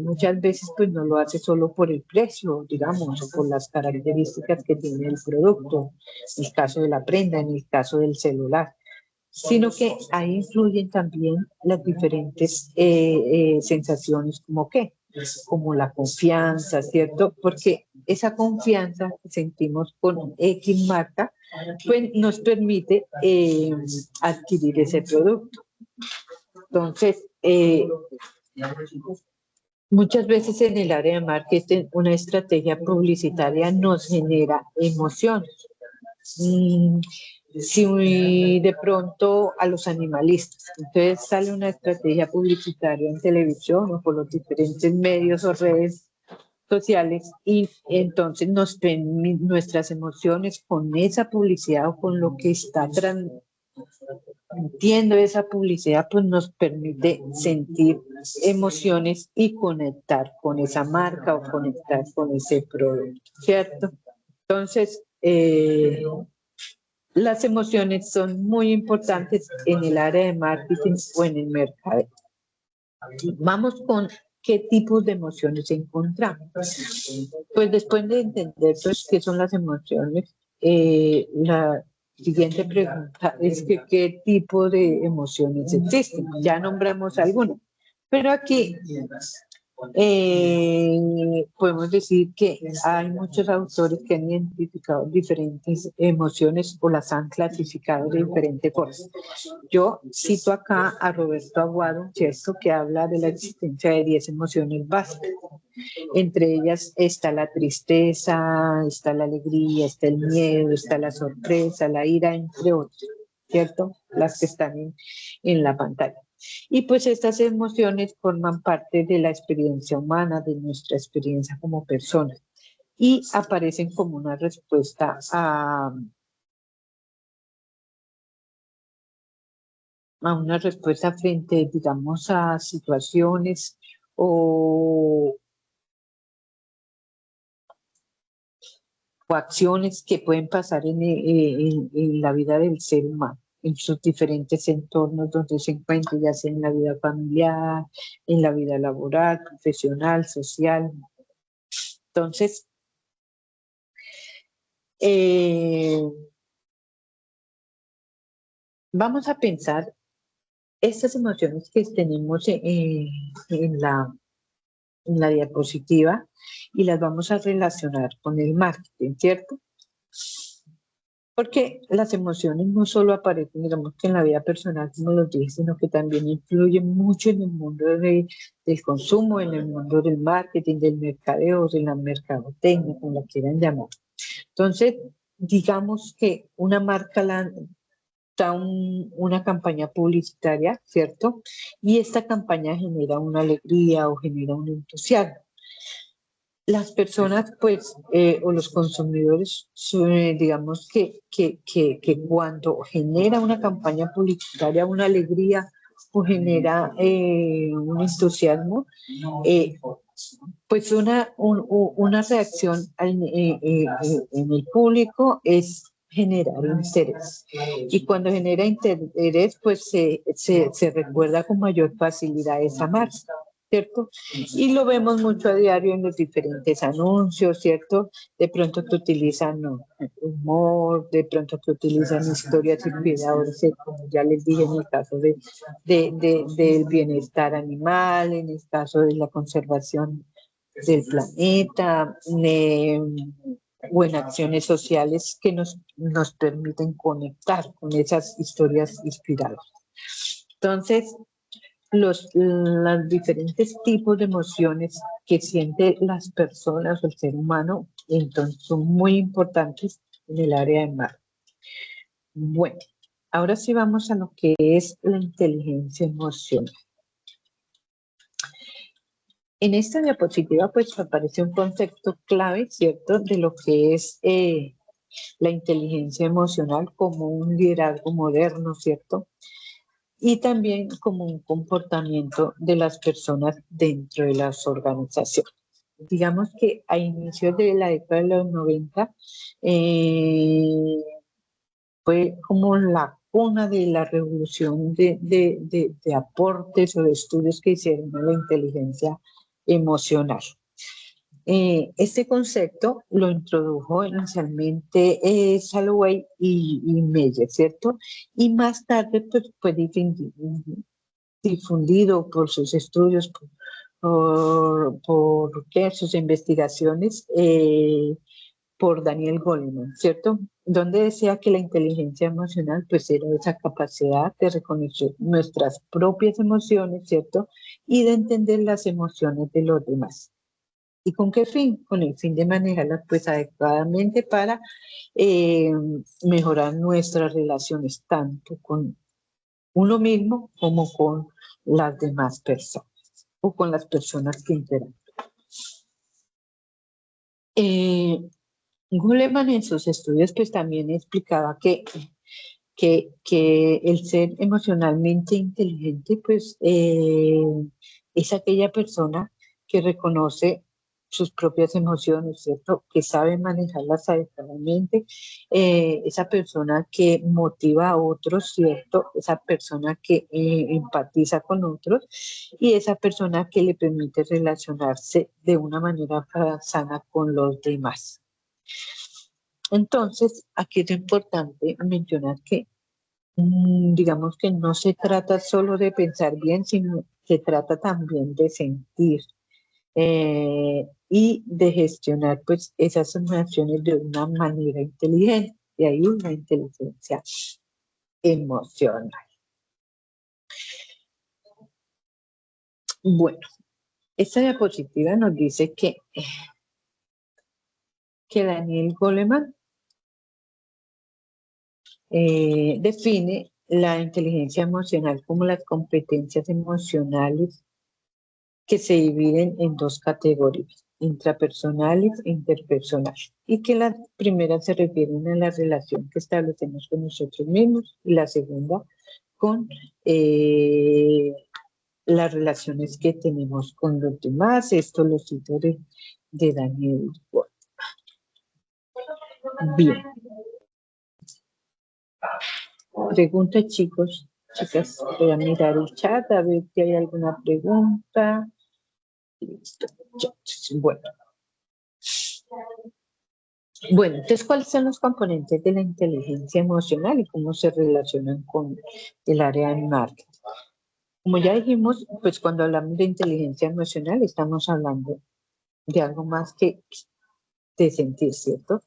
muchas veces pues no lo hace solo por el precio, digamos, o por las características que tiene el producto, en el caso de la prenda, en el caso del celular, sino que ahí influyen también las diferentes sensaciones, como qué, como la confianza, ¿cierto? Porque esa confianza que sentimos con X marca, pues nos permite adquirir ese producto. Entonces, muchas veces en el área de marketing, una estrategia publicitaria nos genera emociones. Si de pronto a los animalistas, entonces sale una estrategia publicitaria en televisión o por los diferentes medios o redes sociales y entonces nuestras emociones con esa publicidad o con lo que está transmitiendo esa publicidad, pues nos permite sentir emociones y conectar con esa marca o conectar con ese producto, ¿cierto? Entonces, las emociones son muy importantes en el área de marketing o en el mercado. Vamos con qué tipos de emociones encontramos. Pues después de entender pues, qué son las emociones, la siguiente pregunta es que qué tipo de emociones existen. Ya nombramos algunas, pero aquí podemos decir que hay muchos autores que han identificado diferentes emociones o las han clasificado de diferentes formas. Yo cito acá a Roberto Aguado, ¿cierto?, que habla de la existencia de 10 emociones básicas. Entre ellas está la tristeza, está la alegría, está el miedo, está la sorpresa, la ira, entre otras, ¿cierto? Las que están en la pantalla. Y pues estas emociones forman parte de la experiencia humana, de nuestra experiencia como personas, y aparecen como una respuesta a una respuesta frente, digamos, a situaciones o acciones que pueden pasar en la vida del ser humano, en sus diferentes entornos donde se encuentre, ya sea en la vida familiar, en la vida laboral, profesional, social. Entonces, vamos a pensar estas emociones que tenemos en la diapositiva y las vamos a relacionar con el marketing, ¿cierto? Porque las emociones no solo aparecen, digamos, que en la vida personal, como los dije, sino que también influyen mucho en el mundo del consumo, en el mundo del marketing, del mercadeo, de la mercadotecnia, como la quieran llamar. Entonces, digamos que una marca da una campaña publicitaria, ¿cierto? Y esta campaña genera una alegría o genera un entusiasmo. Las personas, pues, o los consumidores, digamos que cuando genera una campaña publicitaria, una alegría o genera un entusiasmo, pues una reacción en el público es generar interés. Y cuando genera interés, pues se recuerda con mayor facilidad esa marca. ¿cierto? Y lo vemos mucho a diario en los diferentes anuncios, ¿cierto? De pronto que utilizan humor, de pronto que utilizan historias inspiradoras, como ya les dije en el caso del bienestar animal, en el caso de la conservación del planeta, o en acciones sociales que nos permiten conectar con esas historias inspiradoras. Entonces, los diferentes tipos de emociones que sienten las personas o el ser humano, entonces son muy importantes en el área de marketing. Bueno, ahora sí vamos a lo que es la inteligencia emocional. En esta diapositiva pues aparece un concepto clave, ¿cierto?, de lo que es la inteligencia emocional como un liderazgo moderno, ¿cierto?, y también como un comportamiento de las personas dentro de las organizaciones. Digamos que a inicios de la década de los 90 fue como la cuna de la revolución de aportes o de estudios que hicieron a la inteligencia emocional. Este concepto lo introdujo inicialmente Salovey y Meyer, ¿cierto? Y más tarde pues, fue difundido por sus estudios, por sus investigaciones, por Daniel Goleman, ¿cierto? Donde decía que la inteligencia emocional pues era esa capacidad de reconocer nuestras propias emociones, ¿cierto? Y de entender las emociones de los demás. ¿Y con qué fin? Con el fin de manejarlas pues adecuadamente para mejorar nuestras relaciones tanto con uno mismo como con las demás personas o con las personas que interactúan. Goleman en sus estudios pues también explicaba que el ser emocionalmente inteligente pues es aquella persona que reconoce sus propias emociones, ¿cierto? Que sabe manejarlas adecuadamente, esa persona que motiva a otros, ¿cierto? Esa persona que empatiza con otros y esa persona que le permite relacionarse de una manera sana con los demás. Entonces, aquí es importante mencionar que digamos que no se trata solo de pensar bien, sino se trata también de sentir y de gestionar pues esas emociones de una manera inteligente, y ahí una inteligencia emocional. Bueno, esta diapositiva nos dice que Daniel Goleman define la inteligencia emocional como las competencias emocionales que se dividen en dos categorías, intrapersonales e interpersonales, y que las primeras se refieren a la relación que establecemos con nosotros mismos y la segunda con las relaciones que tenemos con los demás. Esto lo cito de Daniel Goleman. Bien. Pregunta, chicos, chicas, voy a mirar el chat a ver si hay alguna pregunta. Listo. Bueno. Bueno, entonces, ¿cuáles son los componentes de la inteligencia emocional y cómo se relacionan con el área de marketing? Como ya dijimos, pues cuando hablamos de inteligencia emocional estamos hablando de algo más que de sentir, ¿cierto?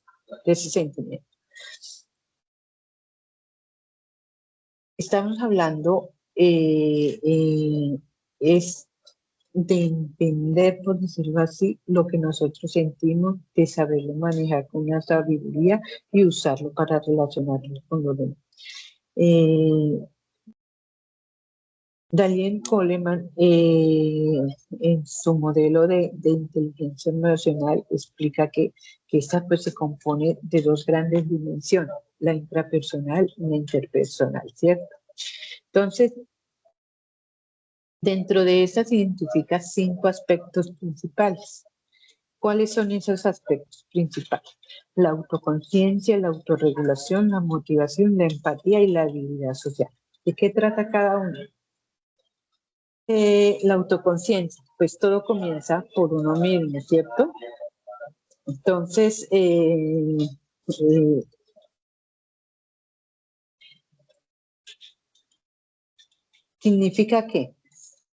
De ese sentimiento. Estamos hablando es de entender, por decirlo así, lo que nosotros sentimos, de saberlo manejar con una sabiduría y usarlo para relacionarnos con los demás. Daniel Goleman, en su modelo de inteligencia emocional, explica que esta pues, se compone de dos grandes dimensiones, la intrapersonal y la interpersonal, ¿cierto? Entonces, dentro de estas identifica 5 aspectos principales. ¿Cuáles son esos aspectos principales? La autoconciencia, la autorregulación, la motivación, la empatía y la habilidad social. ¿De qué trata cada uno? La autoconciencia, pues todo comienza por uno mismo, ¿cierto? Entonces, significa que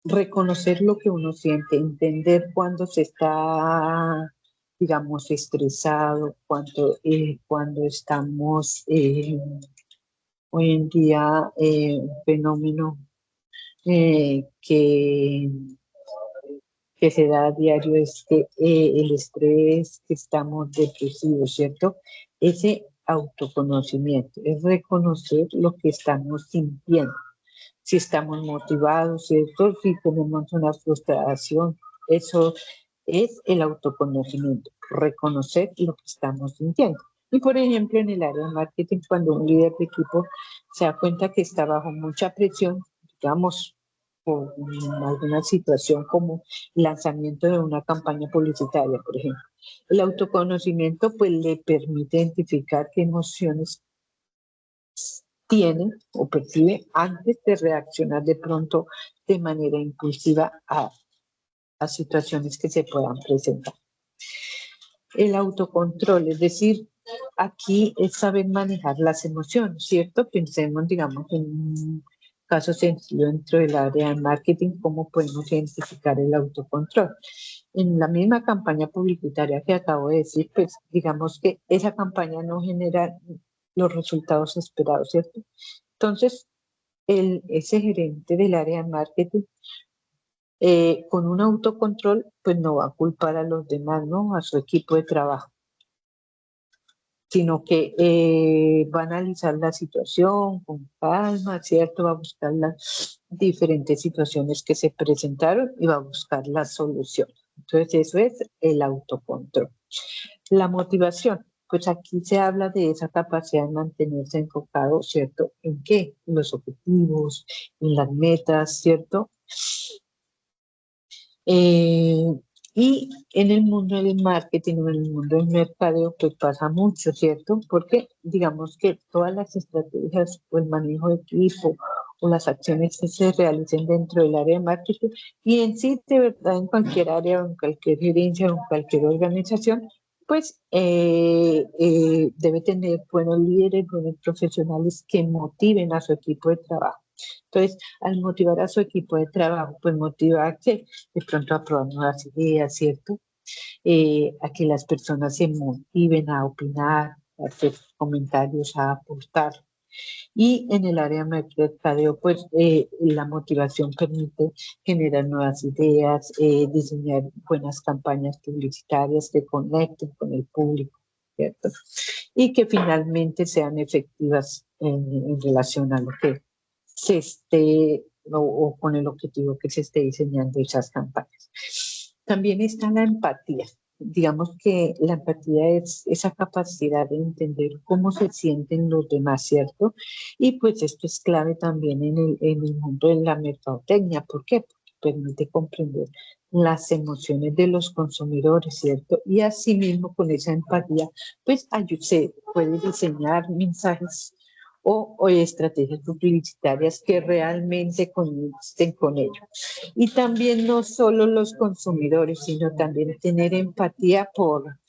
reconocer lo que uno siente, entender cuando se está, digamos, estresado, cuando estamos hoy en día un fenómeno que se da a diario es que el estrés, que estamos depresivos, ¿cierto? Ese autoconocimiento es reconocer lo que estamos sintiendo. Si estamos motivados, ¿cierto? Si tenemos una frustración, eso es el autoconocimiento, reconocer lo que estamos sintiendo. Y por ejemplo, en el área de marketing, cuando un líder de equipo se da cuenta que está bajo mucha presión, digamos, por alguna situación como el lanzamiento de una campaña publicitaria, por ejemplo. El autoconocimiento pues le permite identificar qué emociones tiene o percibe antes de reaccionar de pronto de manera impulsiva a situaciones que se puedan presentar. El autocontrol, es decir, aquí es saber manejar las emociones, ¿cierto? Pensemos, digamos, en un caso sencillo dentro del área de marketing, cómo podemos identificar el autocontrol. En la misma campaña publicitaria que acabo de decir, pues digamos que esa campaña no genera los resultados esperados, ¿cierto? Entonces, ese gerente del área de marketing, con un autocontrol, pues no va a culpar a los demás, ¿no? A su equipo de trabajo, sino que va a analizar la situación con calma, ¿cierto? Va a buscar las diferentes situaciones que se presentaron y va a buscar la solución. Entonces, eso es el autocontrol. La motivación, pues aquí se habla de esa capacidad de mantenerse enfocado, ¿cierto? ¿En qué? En los objetivos, en las metas, ¿cierto? Y en el mundo del marketing, en el mundo del mercadeo, pues pasa mucho, ¿cierto? Porque digamos que todas las estrategias o el manejo de equipo o las acciones que se realicen dentro del área de marketing y en sí, de verdad, en cualquier área o en cualquier gerencia o en cualquier organización, pues debe tener buenos líderes, buenos profesionales que motiven a su equipo de trabajo. Entonces, al motivar a su equipo de trabajo, pues motiva a que de pronto a probar nuevas ideas, ¿cierto? A que las personas se motiven a opinar, a hacer comentarios, a aportar. Y en el área de mercadeo, pues la motivación permite generar nuevas ideas, diseñar buenas campañas publicitarias que conecten con el público, ¿cierto? Y que finalmente sean efectivas en relación a lo que se esté o con el objetivo que se esté diseñando esas campañas. También está la empatía. Digamos que la empatía es esa capacidad de entender cómo se sienten los demás, ¿cierto? Y pues esto es clave también en el mundo de la mercadotecnia. ¿Por qué? Porque permite comprender las emociones de los consumidores, ¿cierto? Y asimismo con esa empatía, pues se puede diseñar mensajes o estrategias publicitarias que realmente conecten con ellos. Y también no solo los consumidores, sino también tener empatía por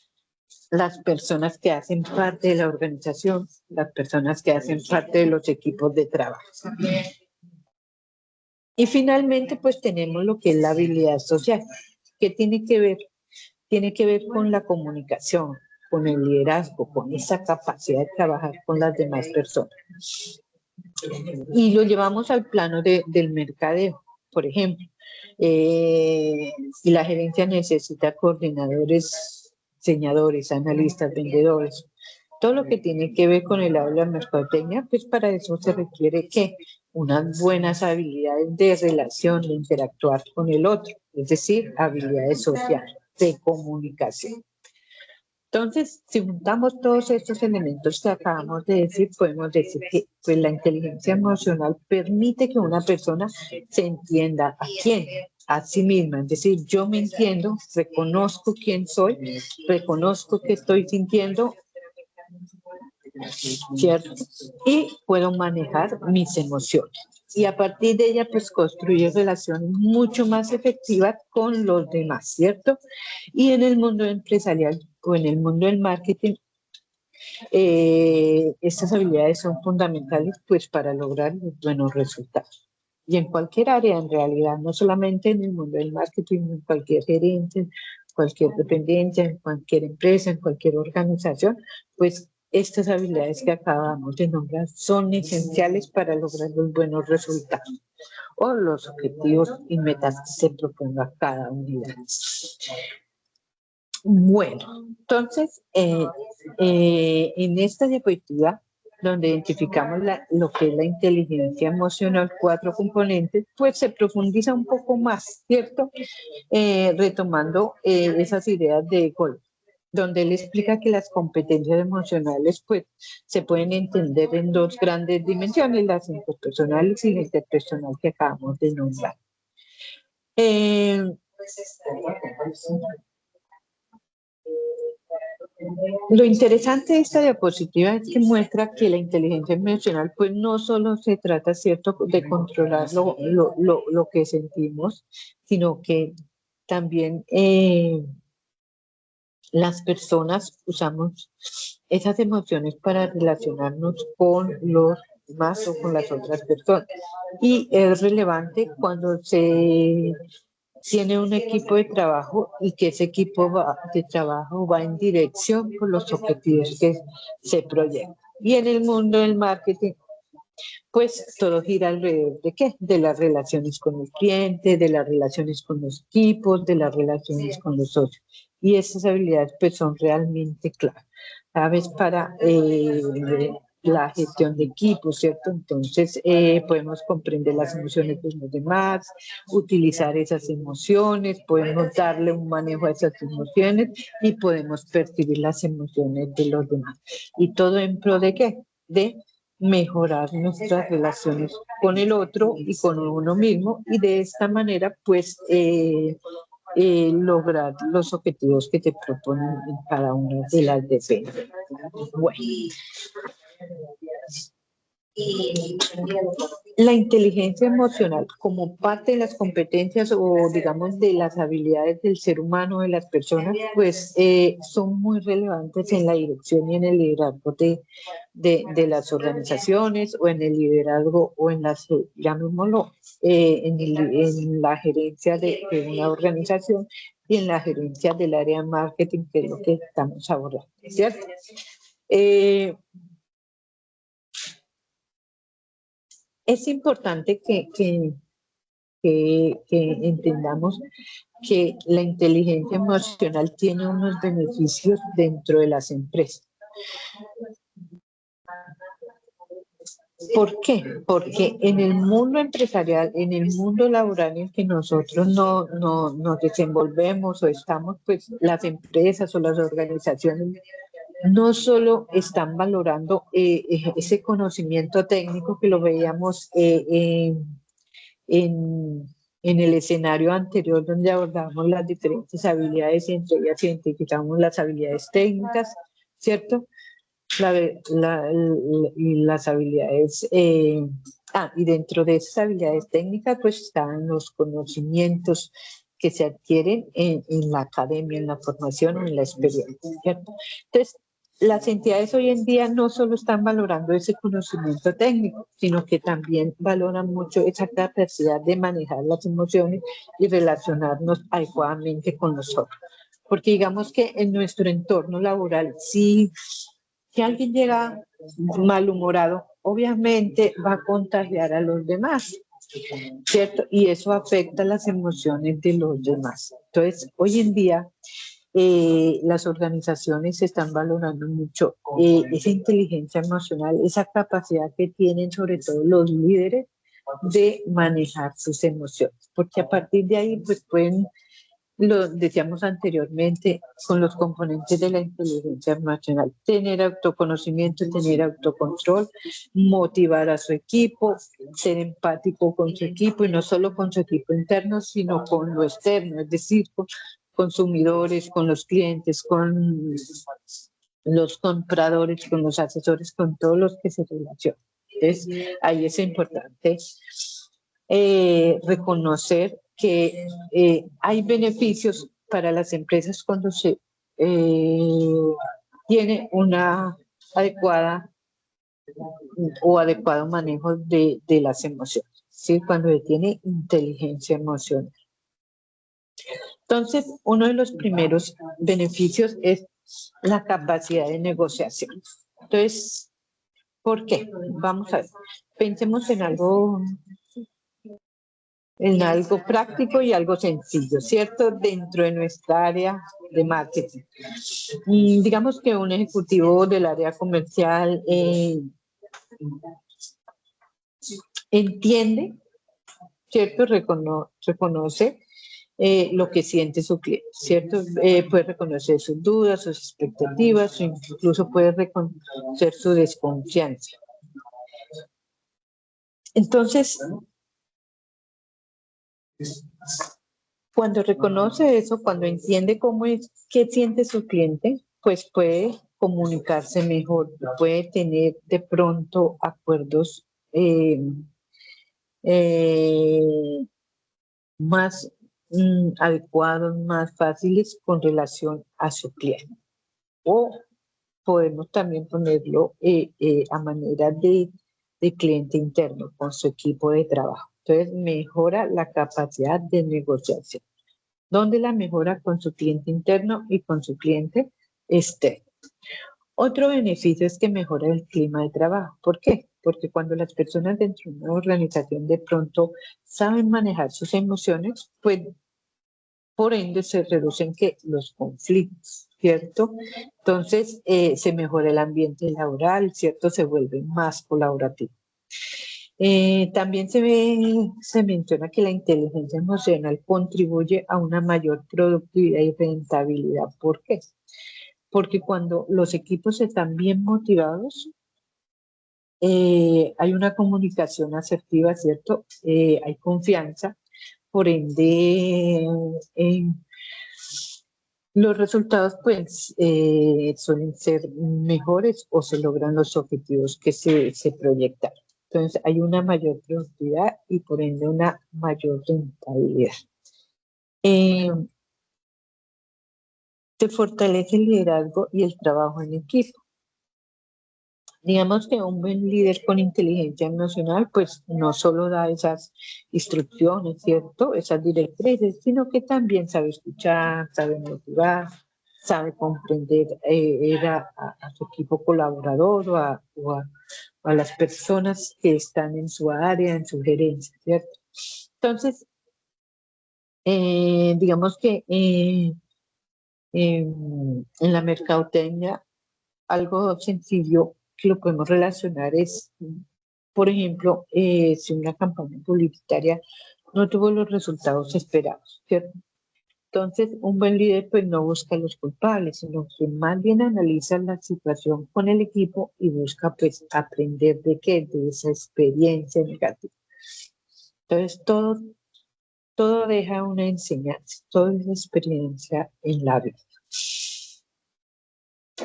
las personas que hacen parte de la organización, las personas que hacen parte de los equipos de trabajo. Y finalmente, pues tenemos lo que es la habilidad social, que tiene que ver con la comunicación, con el liderazgo, con esa capacidad de trabajar con las demás personas. Y lo llevamos al plano del mercadeo, por ejemplo. Si la gerencia necesita coordinadores, diseñadores, analistas, vendedores, todo lo que tiene que ver con el habla de mercadotecnia, pues para eso se requiere que unas buenas habilidades de relación, de interactuar con el otro, es decir, habilidades sociales, de comunicación. Entonces, si juntamos todos estos elementos que acabamos de decir, podemos decir que pues, la inteligencia emocional permite que una persona se entienda a quién, a sí misma. Es decir, yo me entiendo, reconozco quién soy, reconozco qué estoy sintiendo ¿cierto? Y puedo manejar mis emociones. Y a partir de ella, pues construir relaciones mucho más efectivas con los demás, ¿cierto? Y en el mundo empresarial o en el mundo del marketing, estas habilidades son fundamentales pues para lograr los buenos resultados. Y en cualquier área, en realidad, no solamente en el mundo del marketing, en cualquier gerente, cualquier dependencia, en cualquier empresa, en cualquier organización, pues estas habilidades que acabamos de nombrar son esenciales para lograr los buenos resultados o los objetivos y metas que se proponga cada unidad. Bueno, entonces, en esta diapositiva, donde identificamos lo que es la inteligencia emocional, 4 componentes, pues se profundiza un poco más, ¿cierto? Retomando esas ideas de Gold, donde él explica que las competencias emocionales, pues, se pueden entender en 2 grandes dimensiones, las interpersonales y la interpersonal que acabamos de nombrar. Lo interesante de esta diapositiva es que muestra que la inteligencia emocional pues no solo se trata, ¿cierto?, de controlar lo que sentimos, sino que también las personas usamos esas emociones para relacionarnos con los demás o con las otras personas. Y es relevante cuando se tiene un equipo de trabajo y que ese equipo de trabajo va en dirección por los objetivos que se proyectan. Y en el mundo del marketing, pues todo gira alrededor de ¿qué? De las relaciones con el cliente, de las relaciones con los equipos, de las relaciones con los socios. Y esas habilidades pues son realmente claves, ¿sabes? Para la gestión de equipos, ¿cierto? Entonces podemos comprender las emociones de los demás, utilizar esas emociones, podemos darle un manejo a esas emociones y podemos percibir las emociones de los demás. ¿Y todo en pro de qué? De mejorar nuestras relaciones con el otro y con uno mismo y de esta manera pues lograr los objetivos que te proponen en cada una de las defensas. Bueno. La inteligencia emocional como parte de las competencias o digamos de las habilidades del ser humano, de las personas, pues son muy relevantes en la dirección y en el liderazgo de las organizaciones o en el liderazgo o en las, llamémoslo, en la gerencia de una organización y en la gerencia del área de marketing, que es lo que estamos abordando, ¿cierto? Es importante que entendamos que la inteligencia emocional tiene unos beneficios dentro de las empresas. ¿Por qué? Porque en el mundo empresarial, en el mundo laboral en que nosotros nos desenvolvemos o estamos, pues las empresas o las organizaciones no solo están valorando ese conocimiento técnico que lo veíamos en el escenario anterior donde abordamos las diferentes habilidades y entre ellas identificamos las habilidades técnicas, ¿cierto? Las habilidades, y dentro de esas habilidades técnicas pues están los conocimientos que se adquieren en la academia, en la formación o en la experiencia, ¿cierto? Entonces, las entidades hoy en día no solo están valorando ese conocimiento técnico, sino que también valoran mucho esa capacidad de manejar las emociones y relacionarnos adecuadamente con nosotros. Porque digamos que en nuestro entorno laboral, si alguien llega malhumorado, obviamente va a contagiar a los demás, ¿cierto? Y eso afecta las emociones de los demás. Entonces, hoy en día, las organizaciones están valorando mucho esa inteligencia emocional, esa capacidad que tienen sobre todo los líderes de manejar sus emociones, porque a partir de ahí pues pueden, lo decíamos anteriormente, con los componentes de la inteligencia emocional, tener autoconocimiento, tener autocontrol, motivar a su equipo, ser empático con su equipo y no solo con su equipo interno, sino con lo externo, es decir, con consumidores, con los clientes, con los compradores, con los asesores, con todos los que se relacionan. Entonces, ahí es importante reconocer que hay beneficios para las empresas cuando se tiene una adecuada o adecuado manejo de las emociones, ¿sí? Cuando se tiene inteligencia emocional. Entonces, uno de los primeros beneficios es la capacidad de negociación. Entonces, ¿por qué? Vamos a ver. Pensemos en algo práctico y algo sencillo, ¿cierto? Dentro de nuestra área de marketing. Digamos que un ejecutivo del área comercial entiende, ¿cierto? Reconoce lo que siente su cliente, ¿cierto? Puede reconocer sus dudas, sus expectativas, o incluso puede reconocer su desconfianza. Entonces, cuando reconoce eso, cuando entiende qué siente su cliente, pues puede comunicarse mejor, puede tener de pronto acuerdos más adecuados, más fáciles con relación a su cliente. O podemos también ponerlo a manera de cliente interno con su equipo de trabajo. Entonces, mejora la capacidad de negociación. ¿Dónde la mejora? Con su cliente interno y con su cliente externo. Otro beneficio es que mejora el clima de trabajo. ¿Por qué? Porque cuando las personas dentro de una organización de pronto saben manejar sus emociones, pues por ende se reducen los conflictos, ¿cierto? Entonces se mejora el ambiente laboral, ¿cierto? Se vuelve más colaborativo. También se menciona que la inteligencia emocional contribuye a una mayor productividad y rentabilidad. ¿Por qué? Porque cuando los equipos están bien motivados, hay una comunicación asertiva, ¿cierto? Hay confianza, por ende, los resultados pues suelen ser mejores o se logran los objetivos que se proyectan. Entonces hay una mayor productividad y por ende una mayor rentabilidad. Se fortalece el liderazgo y el trabajo en equipo. Digamos que un buen líder con inteligencia emocional, pues no solo da esas instrucciones, ¿cierto? Esas directrices, sino que también sabe escuchar, sabe motivar, sabe comprender a su equipo colaborador o a las personas que están en su área, en su gerencia, ¿cierto? Entonces, digamos que en la mercadotecnia, algo sencillo que lo podemos relacionar es, por ejemplo, si una campaña publicitaria no tuvo los resultados esperados, ¿cierto? Entonces, un buen líder pues no busca a los culpables, sino que más bien analiza la situación con el equipo y busca pues aprender de qué, de esa experiencia negativa. Entonces, todo deja una enseñanza, toda esa experiencia en la vida.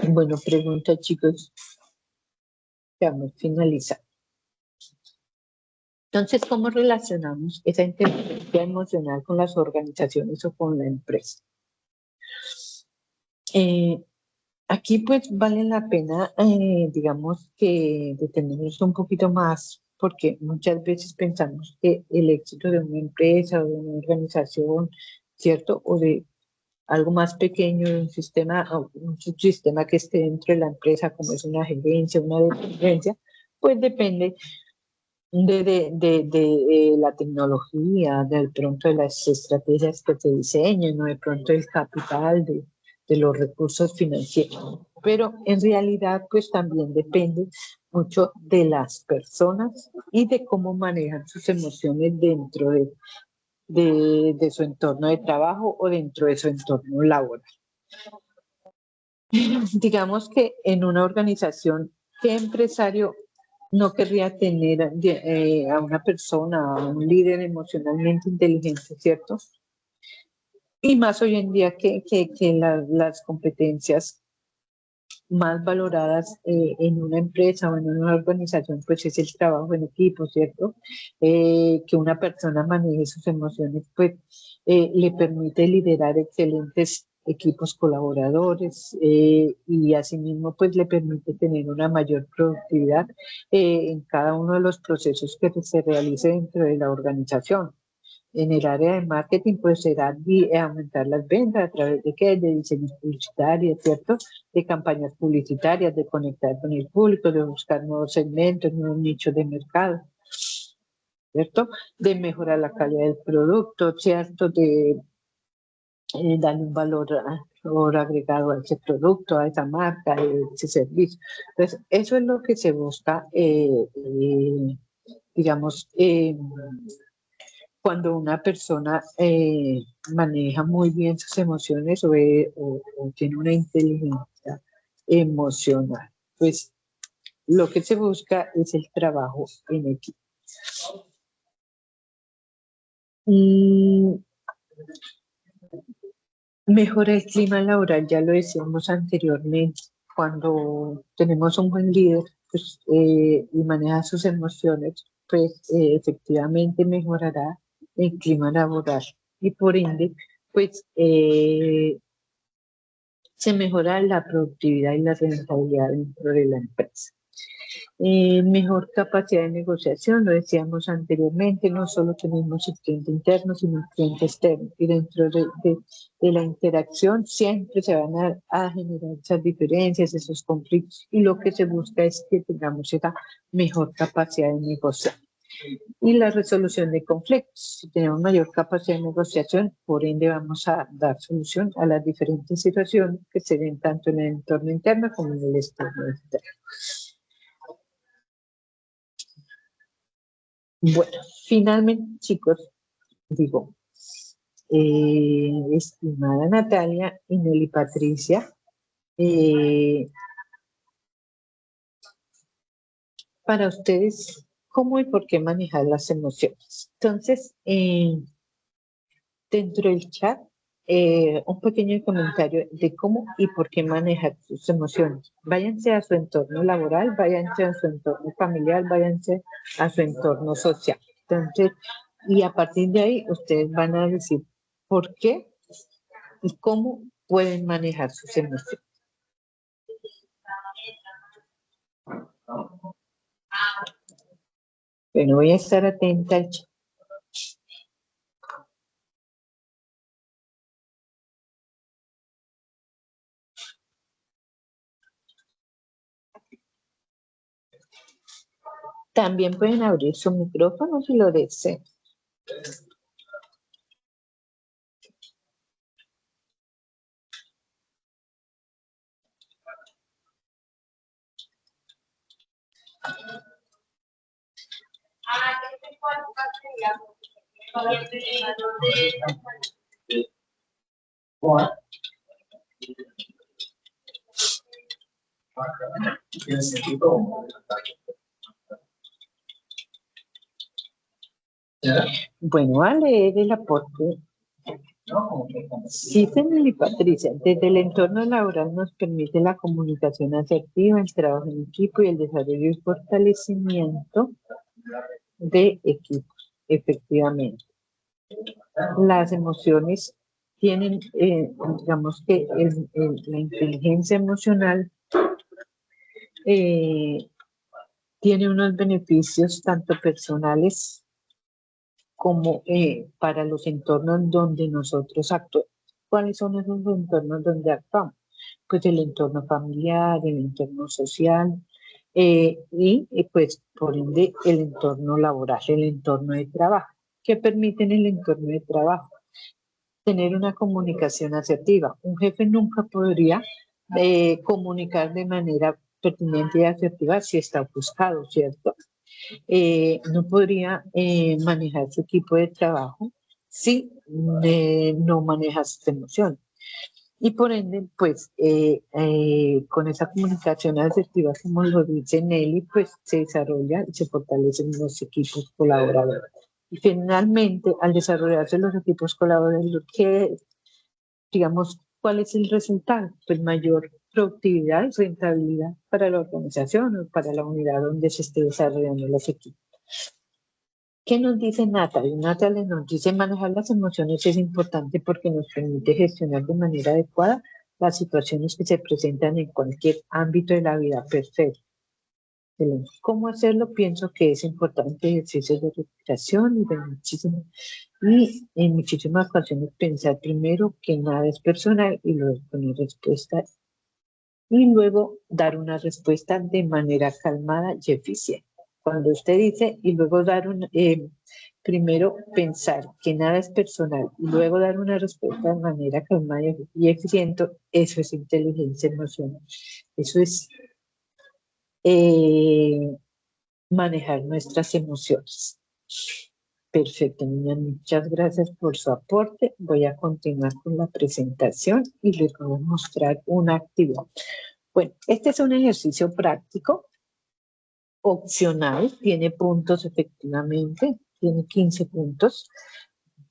Bueno, pregunta, chicos. Vamos a finalizar. Entonces, ¿cómo relacionamos esa inteligencia emocional con las organizaciones o con la empresa? Aquí pues vale la pena, digamos que detenernos un poquito más, porque muchas veces pensamos que el éxito de una empresa o de una organización, ¿cierto? O de algo más pequeño, de un sistema o un subsistema que esté dentro de la empresa, como es una gerencia, una dependencia, pues depende de la tecnología, de pronto de las estrategias que se diseñen, o de pronto el capital, de los recursos financieros. Pero en realidad, pues también depende mucho de las personas y de cómo manejan sus emociones dentro de su entorno de trabajo o dentro de su entorno laboral. Digamos que en una organización, ¿qué empresario no querría tener a una persona, a un líder emocionalmente inteligente, ¿cierto? Y más hoy en día que las competencias más valoradas en una empresa o en una organización, pues es el trabajo en equipo, ¿cierto? Que una persona maneje sus emociones, pues le permite liderar excelentes equipos colaboradores y asimismo pues le permite tener una mayor productividad en cada uno de los procesos que se realice dentro de la organización. En el área de marketing, pues será aumentar las ventas a través de qué, de diseños publicitarios, ¿cierto? De campañas publicitarias, de conectar con el público, de buscar nuevos segmentos, nuevos nichos de mercado, ¿cierto? De mejorar la calidad del producto, ¿cierto? De darle un valor agregado a ese producto, a esa marca, a ese servicio. Entonces, eso es lo que se busca, digamos, cuando una persona maneja muy bien sus emociones o tiene una inteligencia emocional, pues lo que se busca es el trabajo en equipo. Mejora el clima laboral, ya lo decíamos anteriormente, cuando tenemos un buen líder pues, y maneja sus emociones, pues efectivamente mejorará el clima laboral y por ende, pues se mejora la productividad y la rentabilidad dentro de la empresa. Mejor capacidad de negociación, lo decíamos anteriormente, no solo tenemos el cliente interno, sino el cliente externo. Y dentro de la interacción siempre se van a generar esas diferencias, esos conflictos. Y lo que se busca es que tengamos esa mejor capacidad de negociar. Y la resolución de conflictos. Si tenemos mayor capacidad de negociación, por ende vamos a dar solución a las diferentes situaciones que se ven tanto en el entorno interno como en el externo externo. Bueno, finalmente, chicos, digo, estimada Natalia y Nelly Patricia, para ustedes, ¿cómo y por qué manejar las emociones? Entonces, dentro del chat, un pequeño comentario de cómo y por qué manejar sus emociones. Váyanse a su entorno laboral, váyanse a su entorno familiar, váyanse a su entorno social. Entonces, y a partir de ahí, ustedes van a decir por qué y cómo pueden manejar sus emociones. Bueno, voy a estar atenta al chat. También pueden abrir su micrófono si lo desean. Bueno, a leer el aporte. Sí, Nelly Patricia, desde el entorno laboral nos permite la comunicación asertiva, el trabajo en equipo y el desarrollo y fortalecimiento de equipos, efectivamente. Las emociones tienen, digamos que la inteligencia emocional tiene unos beneficios tanto personales como para los entornos donde nosotros actuamos. ¿Cuáles son esos entornos donde actuamos? Pues el entorno familiar, el entorno social pues por ende el entorno laboral, el entorno de trabajo. ¿Qué permite en el entorno de trabajo? Tener una comunicación asertiva. Un jefe nunca podría comunicar de manera pertinente y asertiva si está ofuscado, ¿cierto? No podría manejar su equipo de trabajo si no maneja sus emociones. Y por ende, pues, con esa comunicación asertiva, como lo dice Nelly, pues se desarrolla y se fortalecen los equipos colaboradores. Y finalmente, al desarrollarse los equipos colaboradores, digamos, ¿cuál es el resultado? Pues mayor productividad y rentabilidad para la organización o para la unidad donde se esté desarrollando los equipos. ¿Qué nos dice Natalie? Natalie nos dice manejar las emociones es importante porque nos permite gestionar de manera adecuada las situaciones que se presentan en cualquier ámbito de la vida. Perfecto. ¿Cómo hacerlo? Pienso que es importante ejercicios de respiración y en muchísimas ocasiones pensar primero que nada es personal y luego poner respuesta y luego dar una respuesta de manera calmada y eficiente. Cuando usted dice y luego dar primero pensar que nada es personal y luego dar una respuesta de manera calmada y eficiente, eso es inteligencia emocional. Eso es manejar nuestras emociones. Perfecto, niña, muchas gracias por su aporte. Voy a continuar con la presentación y les voy a mostrar una actividad. Bueno, este es un ejercicio práctico, opcional, tiene puntos efectivamente, tiene 15 puntos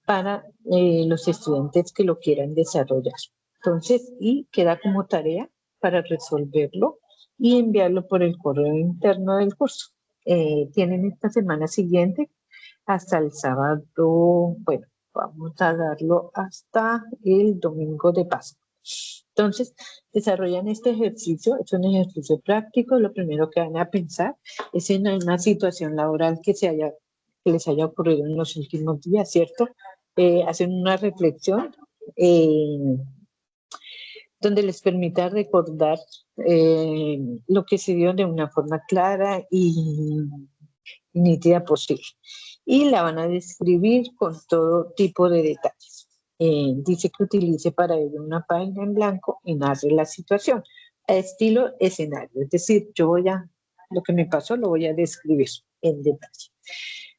para los estudiantes que lo quieran desarrollar. Entonces, y queda como tarea para resolverlo y enviarlo por el correo interno del curso. Tienen esta semana siguiente hasta el sábado, bueno, vamos a darlo hasta el domingo de Pascua. Entonces, desarrollan este ejercicio, es un ejercicio práctico, lo primero que van a pensar es en una situación laboral que les haya ocurrido en los últimos días, ¿cierto? Hacen una reflexión donde les permita recordar lo que se dio de una forma clara y nítida posible. Y la van a describir con todo tipo de detalles. Dice que utilice para ello una página en blanco y narre la situación a estilo escenario. Es decir, lo que me pasó lo voy a describir en detalle.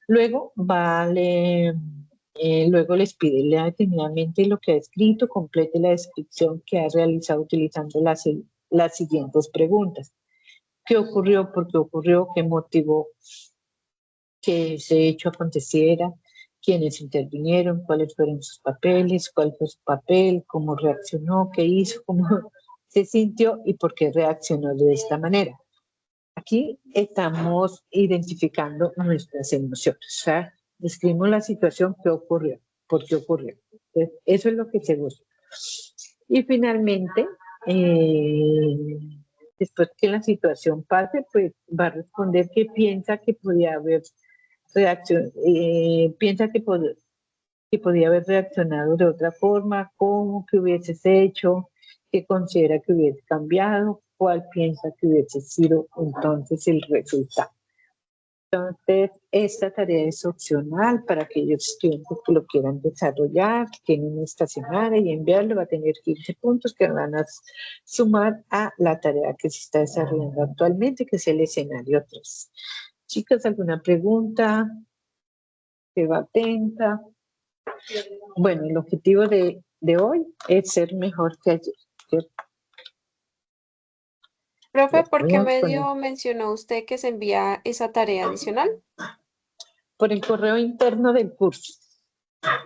Luego luego les pide lea detenidamente lo que ha escrito, complete la descripción que ha realizado utilizando las siguientes preguntas. ¿Qué ocurrió? ¿Por qué ocurrió? ¿Qué motivó que ese hecho aconteciera? ¿Quiénes intervinieron? ¿Cuáles fueron sus papeles? ¿Cuál fue su papel? ¿Cómo reaccionó? ¿Qué hizo? ¿Cómo se sintió? ¿Y por qué reaccionó de esta manera? Aquí estamos identificando nuestras emociones. O sea, describimos la situación que ocurrió, por qué ocurrió. Entonces, eso es lo que se busca. Y finalmente, después que la situación pase, pues va a responder que piensa que podía haber podía haber reaccionado de otra forma, cómo que hubieses hecho, qué considera que hubiese cambiado, cuál piensa que hubiese sido entonces el resultado. Entonces, esta tarea es opcional para aquellos estudiantes que lo quieran desarrollar, tienen esta semana y enviarlo, va a tener 15 puntos que van a sumar a la tarea que se está desarrollando actualmente, que es el escenario 3. Chicas, ¿alguna pregunta? ¿Se va atenta? Bueno, el objetivo de hoy es ser mejor que ayer, ¿cierto? Profe, ¿por qué medio mencionó usted que se envía esa tarea adicional? Por el correo interno del curso.